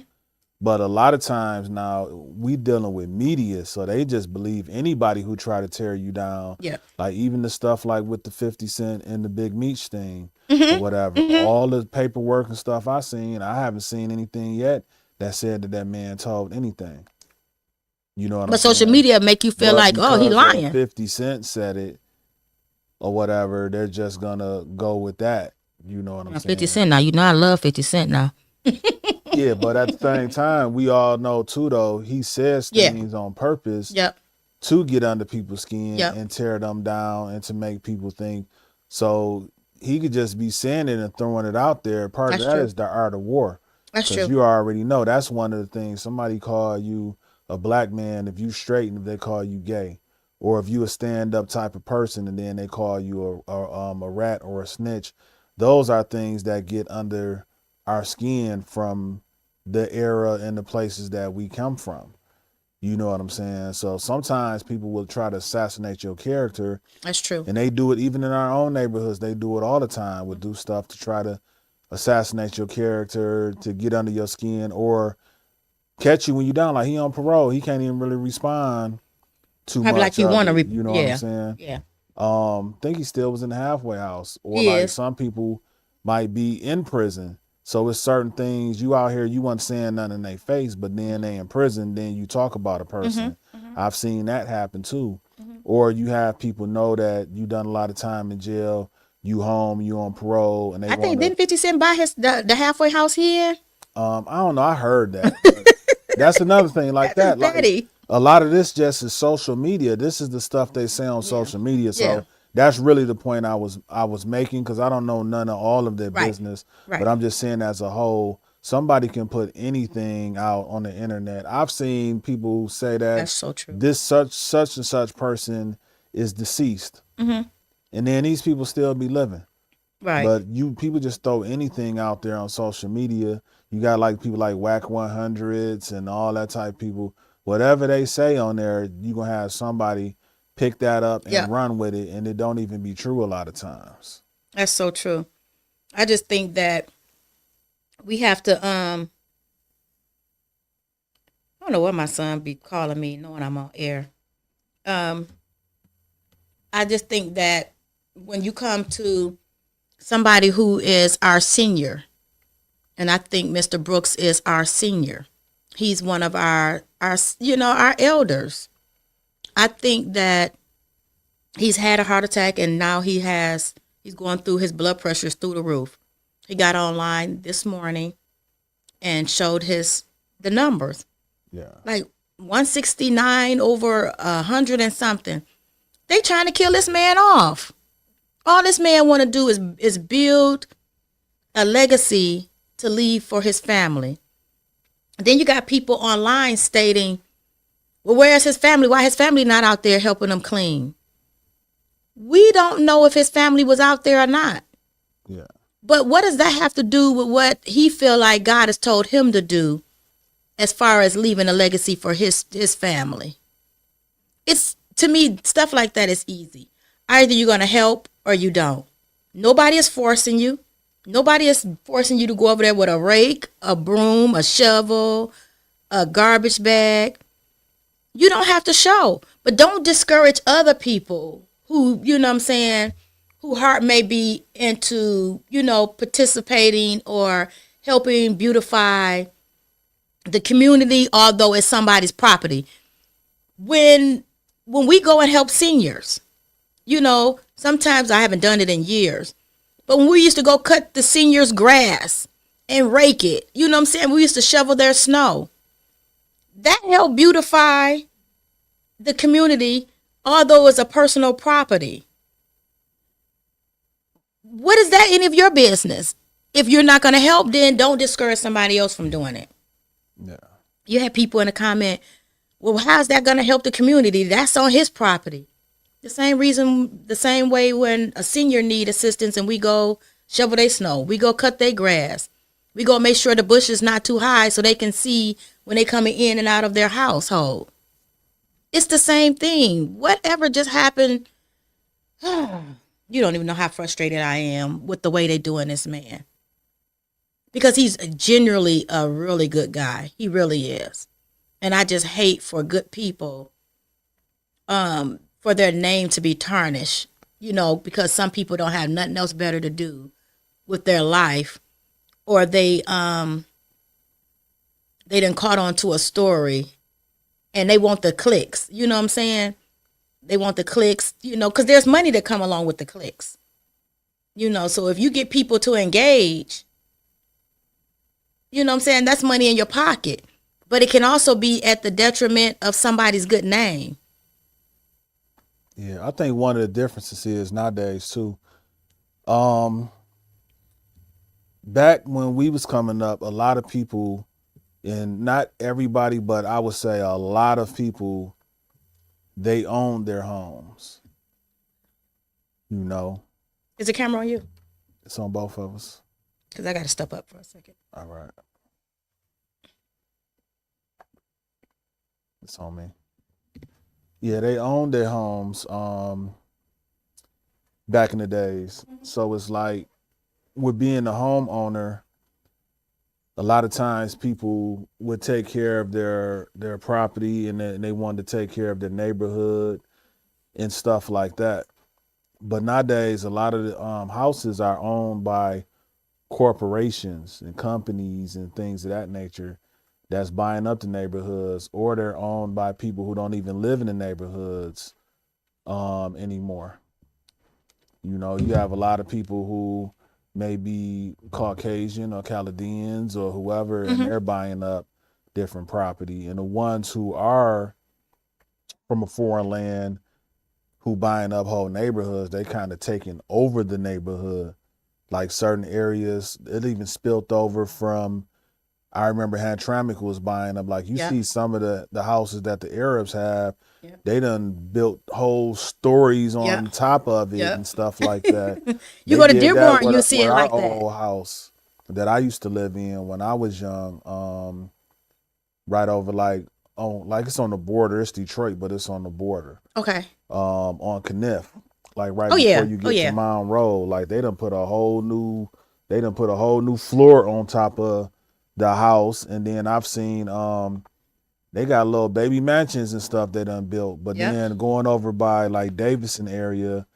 J: But a lot of times now we dealing with media, so they just believe anybody who try to tear you down.
A: Yeah.
J: Like even the stuff like with the 50 Cent and the Big Meech thing
A: Mm-hmm.
J: or whatever.
A: Mm-hmm.
J: All the paperwork and stuff I haven't seen anything yet that said that man told anything. You know what
A: But
J: I'm saying?
A: social media make you feel
J: But
A: like, oh, he
J: because
A: lying.
J: 50 Cent said it or whatever, they're just gonna go with that. You know what I'm saying?
A: 50 Cent now. You know I love 50 Cent now.
J: Yeah, but at the same time, we all know too, though, he says things on purpose
A: Yep.
J: to get under people's skin
A: Yep.
J: and tear them down and to make people think. So he could just be saying it and throwing it out there. Part
A: That's
J: of that
A: true.
J: is the art of war.
A: That's
J: Because
A: true.
J: you already know that's one of the things. Somebody call you a black man if you straight, and they call you gay. Or if you a stand-up type of person and then they call you a rat or a snitch. Those are things that get under our skin from the era and the places that we come from. You know what I'm saying? So sometimes people will try to assassinate your character,
A: That's true.
J: and they do it even in our own neighborhoods. They do it all the time. Would do stuff to try to assassinate your character, to get under your skin, or catch you when you're down. Like he on parole, he can't even really respond too
A: Probably
J: much.
A: like you
J: of
A: want to.
J: it, you know what
A: Yeah.
J: I'm saying?
A: Yeah.
J: Think he still was in the halfway house, or
A: He
J: like
A: is.
J: some people might be in prison. So it's certain things you out here, you wasn't saying nothing in their face, but then they in prison, then you talk about a person. I've seen that happen too. Or you have people know that you done a lot of time in jail, you home, you on parole, and they
A: I think
J: wanna,
A: didn't 50 Cent buy the halfway house here?
J: I don't know, I heard that. But that's another thing like
A: That's
J: that.
A: his daddy.
J: Like, a lot of this just is social media. This is the stuff they say on social media. So
A: Yeah.
J: that's really the point I was making, because I don't know none of all of their
A: Right.
J: business.
A: Right.
J: But I'm just saying as a whole, somebody can put anything out on the internet. I've seen people say that
A: That's so true.
J: this such and such person is deceased.
A: Mm-hmm.
J: And then these people still be living.
A: Right.
J: But people just throw anything out there on social media. You got like people like Whack 100s and all that type of people. Whatever they say on there, you gonna have somebody pick that up and
A: Yeah.
J: run with it, and it don't even be true a lot of times.
A: That's so true. I just think that we have to I don't know what my son be calling me knowing I'm on air. I just think that when you come to somebody who is our senior, and I think Mr. Brooks is our senior. He's one of our our elders. I think that he's had a heart attack and now he's going through, his blood pressure's through the roof. He got online this morning and showed the numbers.
J: Yeah.
A: Like 169 over 100 and something. They trying to kill this man off. All this man want to do is build a legacy to leave for his family. Then you got people online stating, well, where's his family? Why his family not out there helping him clean? We don't know if his family was out there or not.
J: Yeah.
A: But what does that have to do with what he feel like God has told him to do as far as leaving a legacy for his family? It's, to me, stuff like that is easy. Either you're going to help or you don't. Nobody is forcing you. Nobody is forcing you to go over there with a rake, a broom, a shovel, a garbage bag. You don't have to show. But don't discourage other people who, you know what I'm saying, who heart may be into, you know, participating or helping beautify the community, although it's somebody's property. When we go and help seniors, you know, sometimes I haven't done it in years, but when we used to go cut the seniors' grass and rake it, you know what I'm saying? We used to shovel their snow. That helped beautify the community, although it's a personal property. What is that any of your business? If you're not going to help, then don't discourage somebody else from doing it.
J: Yeah.
A: You had people in the comment, well, how's that going to help the community? That's on his property. The same reason, the same way when a senior need assistance and we go shovel their snow, we go cut their grass, we go make sure the bush is not too high so they can see when they coming in and out of their household. It's the same thing. Whatever just happened, you don't even know how frustrated I am with the way they doing this man. Because he's genuinely a really good guy. He really is. And I just hate for good people for their name to be tarnished, you know, because some people don't have nothing else better to do with their life, or they done caught on to a story and they want the clicks. You know what I'm saying? They want the clicks, you know, because there's money that come along with the clicks. You know, so if you get people to engage, you know what I'm saying, that's money in your pocket. But it can also be at the detriment of somebody's good name.
J: Yeah, I think one of the differences is nowadays too. Back when we was coming up, a lot of people, and not everybody, but I would say a lot of people, they owned their homes. You know,
A: Is the camera on you?
J: it's on both of us.
A: Because I got to step up for a second.
J: All right. It's on me. Yeah, they owned their homes back in the days. So it's like with being a homeowner, a lot of times people would take care of their property and they wanted to take care of their neighborhood and stuff like that. But nowadays, a lot of the houses are owned by corporations and companies and things of that nature that's buying up the neighborhoods, or they're owned by people who don't even live in the neighborhoods anymore. You know, you have a lot of people who may be Caucasian or Chaldeans or whoever, and they're buying up different property. And the ones who are from a foreign land who buying up whole neighborhoods, they kind of taking over the neighborhood. Like certain areas, it even spilt over from, I remember Hamtramck was buying up, like you see some of the houses that the Arabs have, they done built whole stories on top of it and stuff like that.
A: You go to Dearborn, you see it like that.
J: Our old house that I used to live in when I was young, right over like it's on the border. It's Detroit, but it's on the border.
A: Okay.
J: On Kniff, like right before you get to Mount Road, like they done put a whole new floor on top of the house. And then I've seen they got little baby mansions and stuff they done built. But then going over by like Davidson area,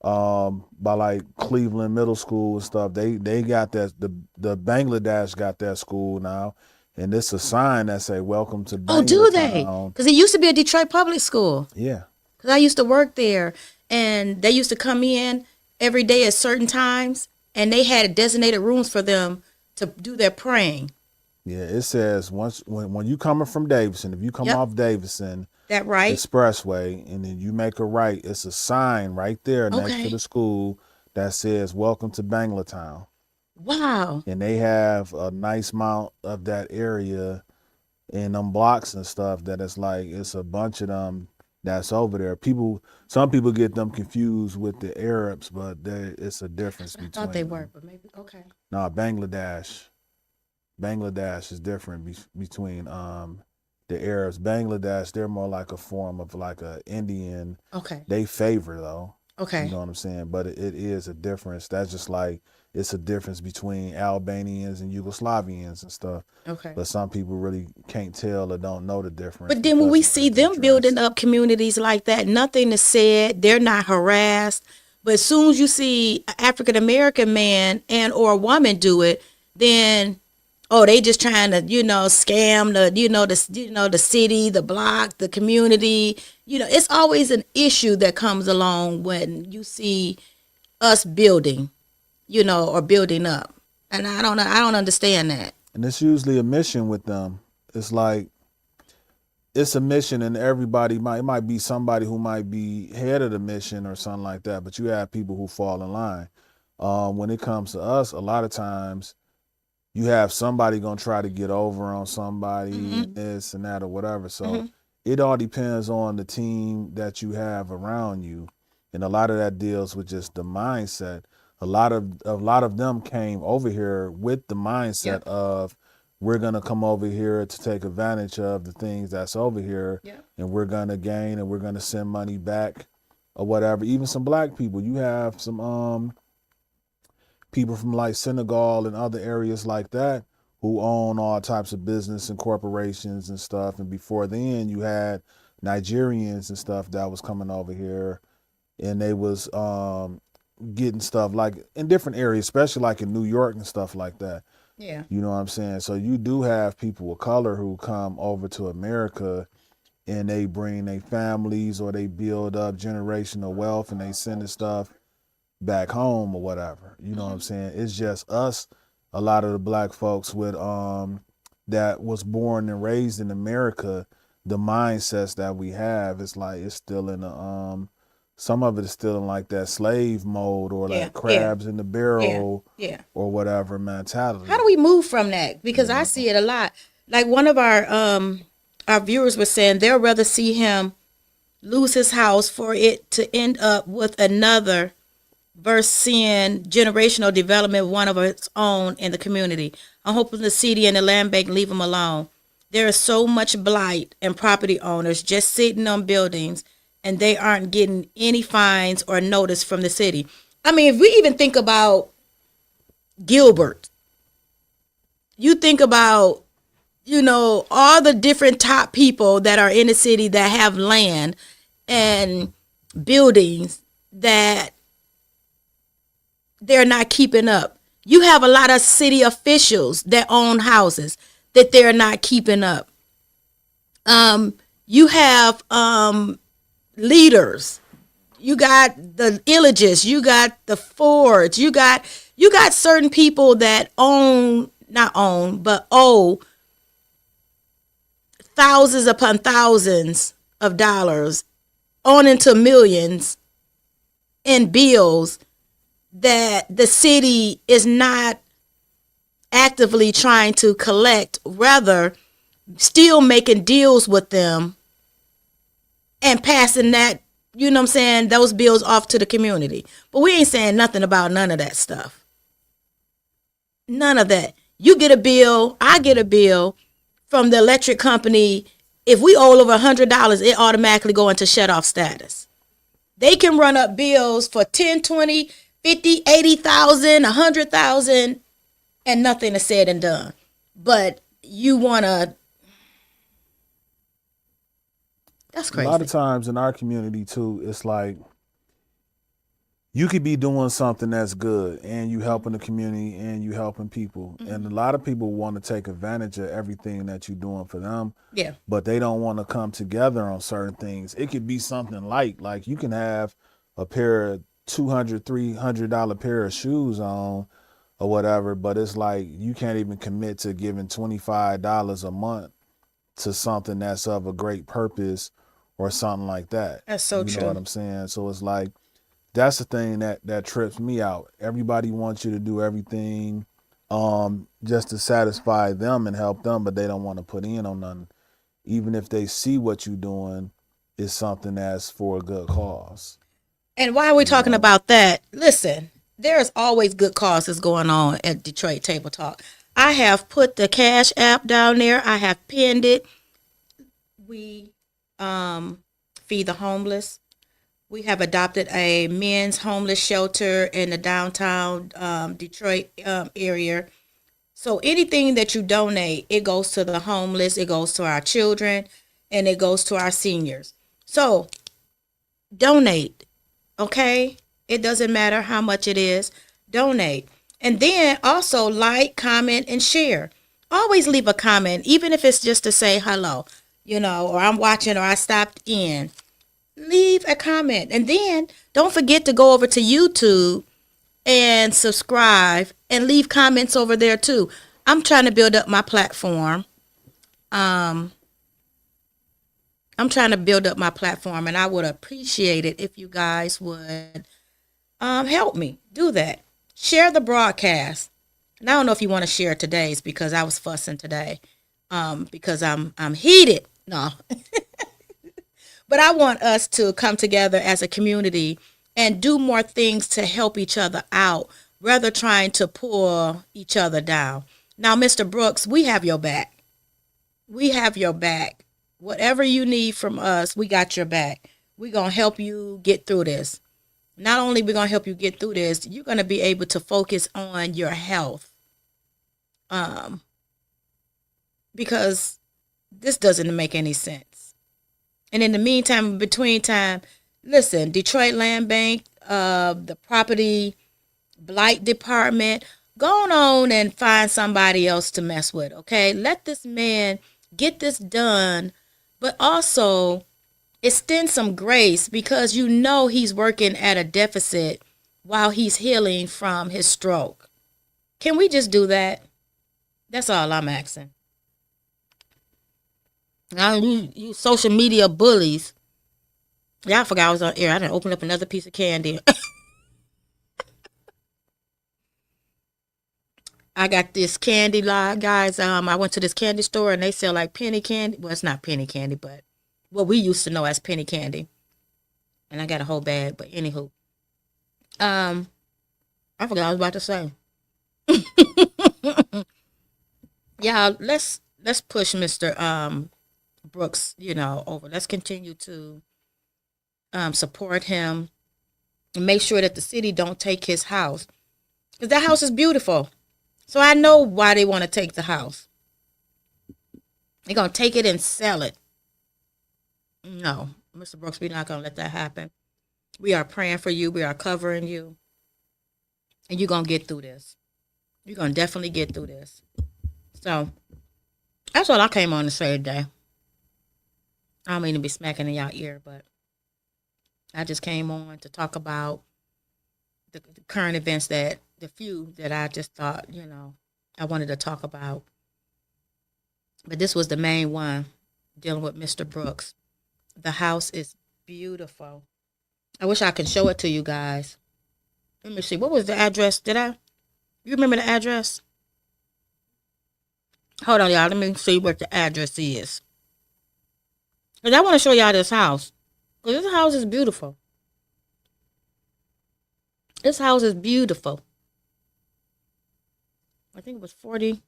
J: by like Cleveland Middle School and stuff, they got that, the Bangladesh got that school now. And it's a sign that say welcome to Bangladesh.
A: Oh, do they? Because it used to be a Detroit public school.
J: Yeah.
A: Because I used to work there, and they used to come in every day at certain times, and they had designated rooms for them to do their praying.
J: Yeah, it says when you coming from Davidson, if you come off Davidson,
A: that right
J: Expressway, and then you make a right, it's a sign right there next to the school that says welcome to Banglatown.
A: Wow.
J: And they have a nice amount of that area in them blocks and stuff that it's like, it's a bunch of them that's over there. Some people get them confused with the Arabs, but it's a difference between.
A: Thought they were, but maybe okay.
J: No, Bangladesh is different between the Arabs. Bangladesh, they're more like a form of like a Indian.
A: Okay.
J: They favor though.
A: Okay.
J: You know what I'm saying? But it is a difference. That's just like it's a difference between Albanians and Yugoslavians and stuff.
A: Okay.
J: But some people really can't tell or don't know the difference.
A: But then when we
J: because of
A: see
J: the way
A: them
J: they
A: building
J: dress.
A: up communities like that, nothing is said. They're not harassed. But as soon as you see an African American man and or a woman do it, then they just trying to scam the city, the block, the community. It's always an issue that comes along when you see us building, or building up, and I don't understand that.
J: And it's usually a mission with them. It's like it's a mission, and everybody it might be somebody who might be head of the mission or something like that. But you have people who fall in line. When it comes to us, a lot of times you have somebody gonna try to get over on somebody, and this and that or whatever. So it all depends on the team that you have around you, and a lot of that deals with just the mindset. A lot of them came over here with the mindset of we're gonna come over here to take advantage of the things that's over here, and we're gonna gain and we're gonna send money back or whatever. Even some black people, you have some people from like Senegal and other areas like that who own all types of business and corporations and stuff. And before then you had Nigerians and stuff that was coming over here, and they was getting stuff like in different areas, especially like in New York and stuff like that.
A: Yeah.
J: You know what I'm saying? So you do have people of color who come over to America and they bring their families or they build up generational wealth and they send the stuff back home or whatever. You know what I'm saying? It's just us, a lot of the black folks with that was born and raised in America, the mindsets that we have, it's like it's still in the some of it is still in like that slave mode or like crabs in the barrel or whatever mentality.
A: How do we move from that? Because I see it a lot. Like one of our viewers was saying they'll rather see him lose his house for it to end up with another versus seeing generational development, one of its own in the community. I'm hoping the city and the land bank leave them alone. There is so much blight and property owners just sitting on buildings, and they aren't getting any fines or notice from the city. I mean, if we even think about Gilbert, you think about, all the different top people that are in the city that have land and buildings that they're not keeping up. You have a lot of city officials that own houses that they're not keeping up. You have leaders. You got the Illiges, you got the Fords, you got certain people that owe thousands upon thousands of dollars on into millions in bills that the city is not actively trying to collect, rather still making deals with them and passing that, those bills off to the community. But we ain't saying nothing about none of that stuff. None of that. You get a bill, I get a bill from the electric company. If we owe over $100, it automatically go into shut-off status. They can run up bills for 10, 20, 50, 80,000, 100,000, and nothing is said and done. But you want to... That's crazy.
J: A lot of times in our community too, it's like you could be doing something that's good and you helping the community and you helping people. And a lot of people want to take advantage of everything that you're doing for them.
A: Yeah.
J: But they don't want to come together on certain things. It could be something like you can have a pair of $200, $300 pair of shoes on or whatever, but it's like you can't even commit to giving $25 a month to something that's of a great purpose or something like that.
A: That's so true.
J: You know what I'm saying? So it's like, that's the thing that trips me out. Everybody wants you to do everything just to satisfy them and help them, but they don't want to put in on nothing. Even if they see what you're doing, is something that's for a good cause.
A: And why are we talking about that? Listen, there's always good causes going on at Detroit Table Talk. I have put the Cash App down there. I have pinned it. We feed the homeless. We have adopted a men's homeless shelter in the downtown Detroit area. So anything that you donate, it goes to the homeless, it goes to our children, and it goes to our seniors. So donate, okay? It doesn't matter how much it is. Donate. And then also like, comment, and share. Always leave a comment, even if it's just to say hello, or I'm watching or I stopped in. Leave a comment. And then don't forget to go over to YouTube and subscribe and leave comments over there too. I'm trying to build up my platform. And I would appreciate it if you guys would help me do that. Share the broadcast. And I don't know if you want to share today's because I was fussing today because I'm heated. No. But I want us to come together as a community and do more things to help each other out, rather trying to pull each other down. Now, Mr. Brooks, we have your back. We have your back. Whatever you need from us, we got your back. We're going to help you get through this. Not only we're going to help you get through this, you're going to be able to focus on your health. Because this doesn't make any sense. And in the meantime, between time, listen, Detroit Land Bank, the property blight department, go on and find somebody else to mess with, okay? Let this man get this done, but also extend some grace because he's working at a deficit while he's healing from his stroke. Can we just do that? That's all I'm asking. Now, you social media bullies. Yeah, I forgot I was on air. I didn't open up another piece of candy. I got this candy line, guys. I went to this candy store and they sell like penny candy. Well, it's not penny candy, but what we used to know as penny candy. And I got a whole bag, but anywho. I forgot what I was about to say. Yeah, let's push Mr. Brooks, over. Let's continue to support him and make sure that the city don't take his house. Because that house is beautiful. So I know why they want to take the house. They're going to take it and sell it. No, Mr. Brooks, we're not going to let that happen. We are praying for you. We are covering you. And you're going to get through this. You're going to definitely get through this. So that's all I came on to say today. I don't mean to be smacking in y'all ear, but I just came on to talk about the current events the few that I just thought, I wanted to talk about. But this was the main one, dealing with Mr. Brooks. The house is beautiful. I wish I could show it to you guys. Let me see. What was the address? You remember the address? Hold on, y'all. Let me see what the address is. Because I want to show y'all this house. Because this house is beautiful. This house is beautiful. I think it was 40.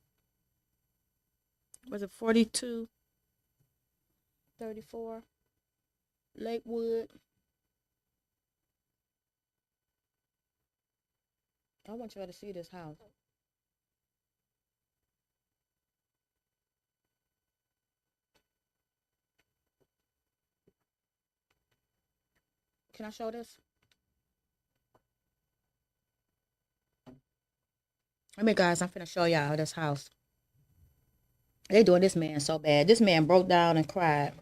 A: Was it 42? 34? Lakewood. I want y'all to see this house. Can I show this? Guys, I'm finna show y'all this house. They doing this man so bad. This man broke down and cried.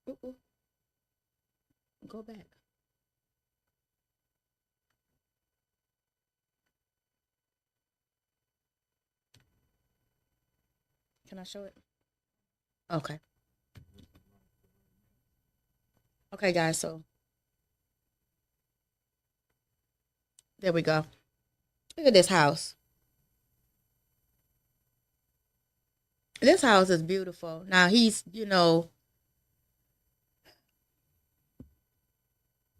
A: Ooh. Go back. Can I show it? Okay. Okay, guys, so there we go. Look at this house. This house is beautiful. Now he's,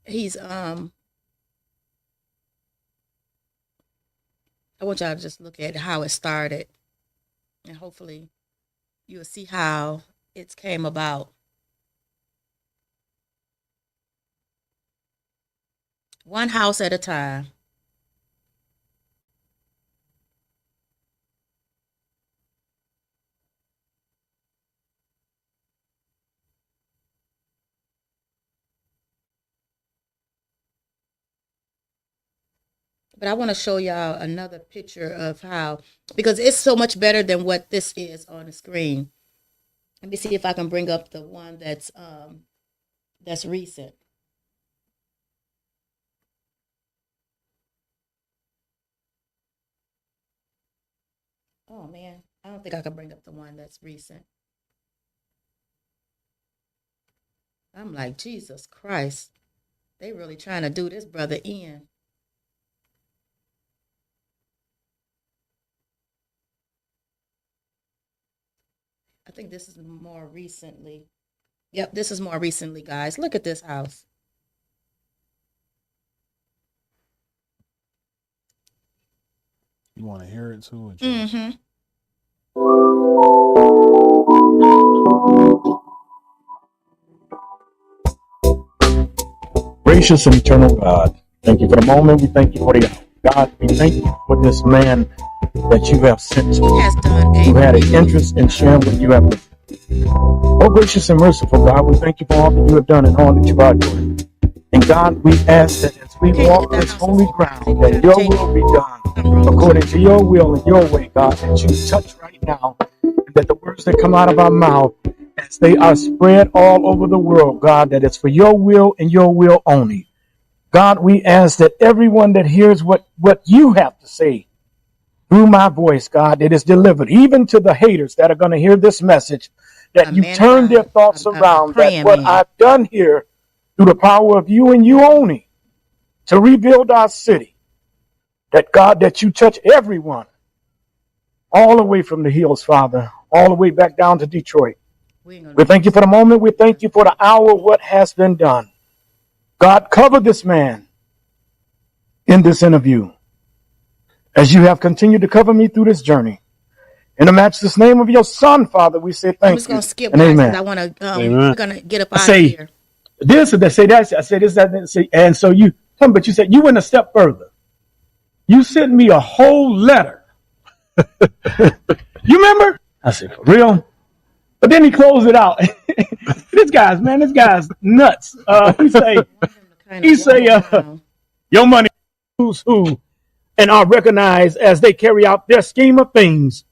A: he's I want y'all to just look at how it started, and hopefully you'll see how it came about. One house at a time. But I want to show y'all another picture of how, because it's so much better than what this is on the screen. Let me see if I can bring up the one that's recent. Oh man, I don't think I can bring up the one that's recent. I'm like, Jesus Christ. They really trying to do this brother in. I think this is more recently. Yep, this is more recently, guys. Look at this house.
J: You want to hear it too?
A: Mm-hmm.
K: Gracious and eternal God, thank you for the moment. We thank you for the hour. God, we thank you for this man that you have sent to
A: He has done
K: who had an interest in sharing what you have done. Oh, gracious and merciful God, we thank you for all that you have done and all that you are doing. And God, we ask that as we walk this holy ground, that your will be done according to your will and your way, God, that you touch right now, and that the words that come out of our mouth, as they are spread all over the world, God, that it's for your will and your will only. God, we ask that everyone that hears what you have to say through my voice, God, that is delivered, even to the haters that are going to hear this message, that you turn their thoughts around, that what I've done here through the power of you and you only to rebuild our city, that God, that you touch everyone all the way from the hills, Father, all the way back down to Detroit. We thank you for the moment. We thank you for the hour, what has been done. God, cover this man in this interview as you have continued to cover me through this journey. In the matchless name of your son, Father, we say thank you.
A: I'm just going to skip, guys, because I want to, we're going to get up out of here.
K: This, I say that, I say this, that, say, and so you, but you said you went a step further. You sent me a whole letter. You remember? I said, for real? But then he closed it out. This guy's nuts. He say, your money who's who, and are recognized as they carry out their scheme of things.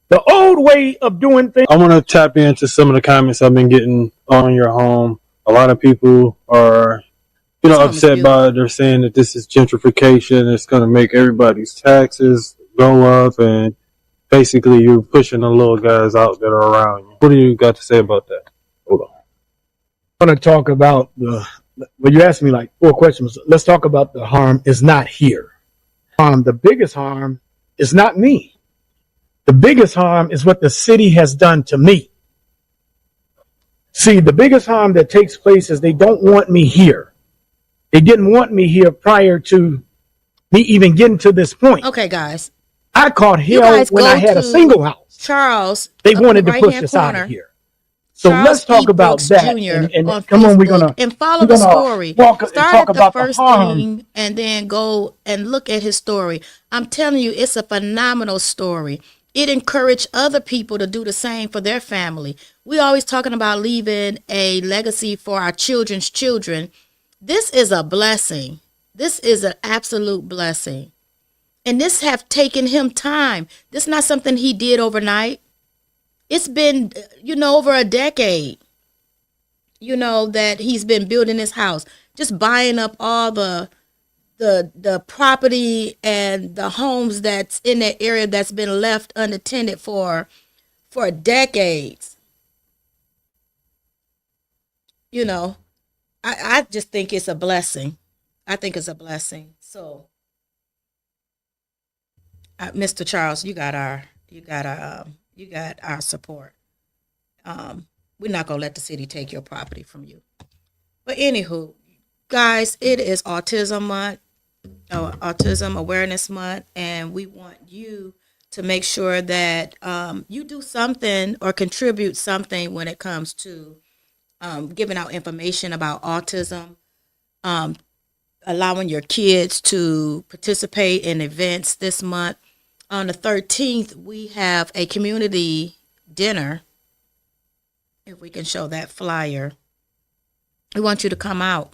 K: The old way of doing things.
H: I want to tap into some of the comments I've been getting on your home. A lot of people are, upset by it. They're saying that this is gentrification. It's going to make everybody's taxes go up, and basically you're pushing the little guys out that are around you. What do you got to say about that? Hold on.
K: I want to talk about well, you asked me like 4 questions. Let's talk about the harm is not here. The biggest harm is not me. The biggest harm is what the city has done to me. See, the biggest harm that takes place is they don't want me here. They didn't want me here prior to me even getting to this point.
A: Okay, guys.
K: I caught hell when I had a single house.
A: Charles,
K: they wanted to push us out of here. So let's talk about that. And come on, we're gonna
A: and follow the story. Start at the first thing and then go and look at his story. I'm telling you, it's a phenomenal story. It encouraged other people to do the same for their family. We always talking about leaving a legacy for our children's children. This is a blessing. This is an absolute blessing. And this have taken him time. This is not something he did overnight. It's been, over a decade, that he's been building his house, just buying up all the property and the homes that's in that area that's been left unattended for decades. I just think it's a blessing. I think it's a blessing. So, Mr. Charles, you got our You got our support. We're not gonna let the city take your property from you. But anywho, guys, it is Autism Month, Autism Awareness Month, and we want you to make sure that you do something or contribute something when it comes to giving out information about autism, allowing your kids to participate in events this month. On the 13th, we have a community dinner. If we can show that flyer, we want you to come out.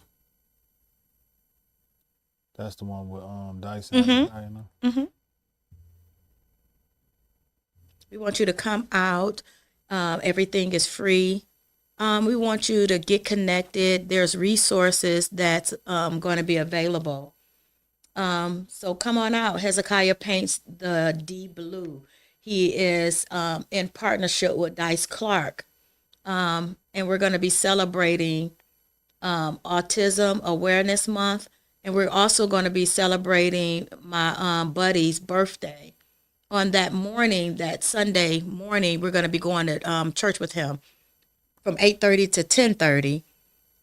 J: That's the one with Dice.
A: We want you to come out. Everything is free. We want you to get connected. There's resources that's going to be available. So come on out. Hezekiah paints the D blue. He is in partnership with Dice Clark. And we're going to be celebrating Autism Awareness Month. And we're also going to be celebrating my buddy's birthday. On that morning, that Sunday morning, we're going to be going to church with him from 8:30 to 10:30.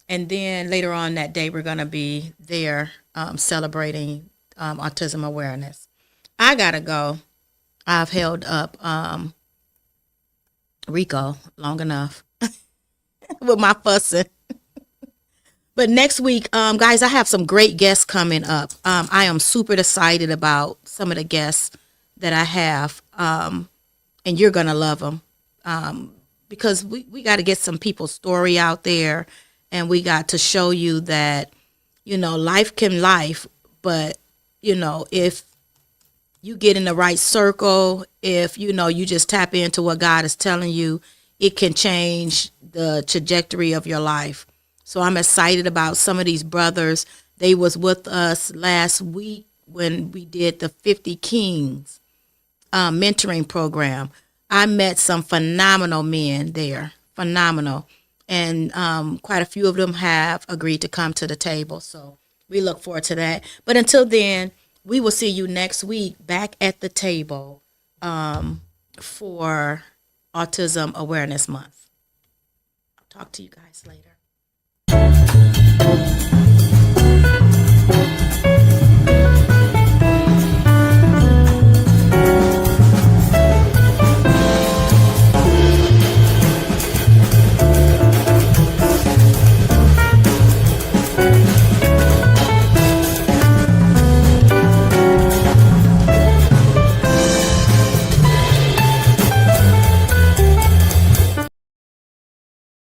A: And then later on that day, we're going to be there celebrating autism awareness. I got to go. I've held up Rico long enough with my fussing. But next week, guys, I have some great guests coming up. I am super excited about some of the guests that I have, and you're going to love them because we got to get some people's story out there, and we got to show you that, life can life, but, if you get in the right circle, if, you just tap into what God is telling you, it can change the trajectory of your life. So I'm excited about some of these brothers. They was with us last week when we did the 50 Kings mentoring program. I met some phenomenal men there, phenomenal. And quite a few of them have agreed to come to the table. So we look forward to that. But until then, we will see you next week back at the table for Autism Awareness Month. I'll talk to you guys later.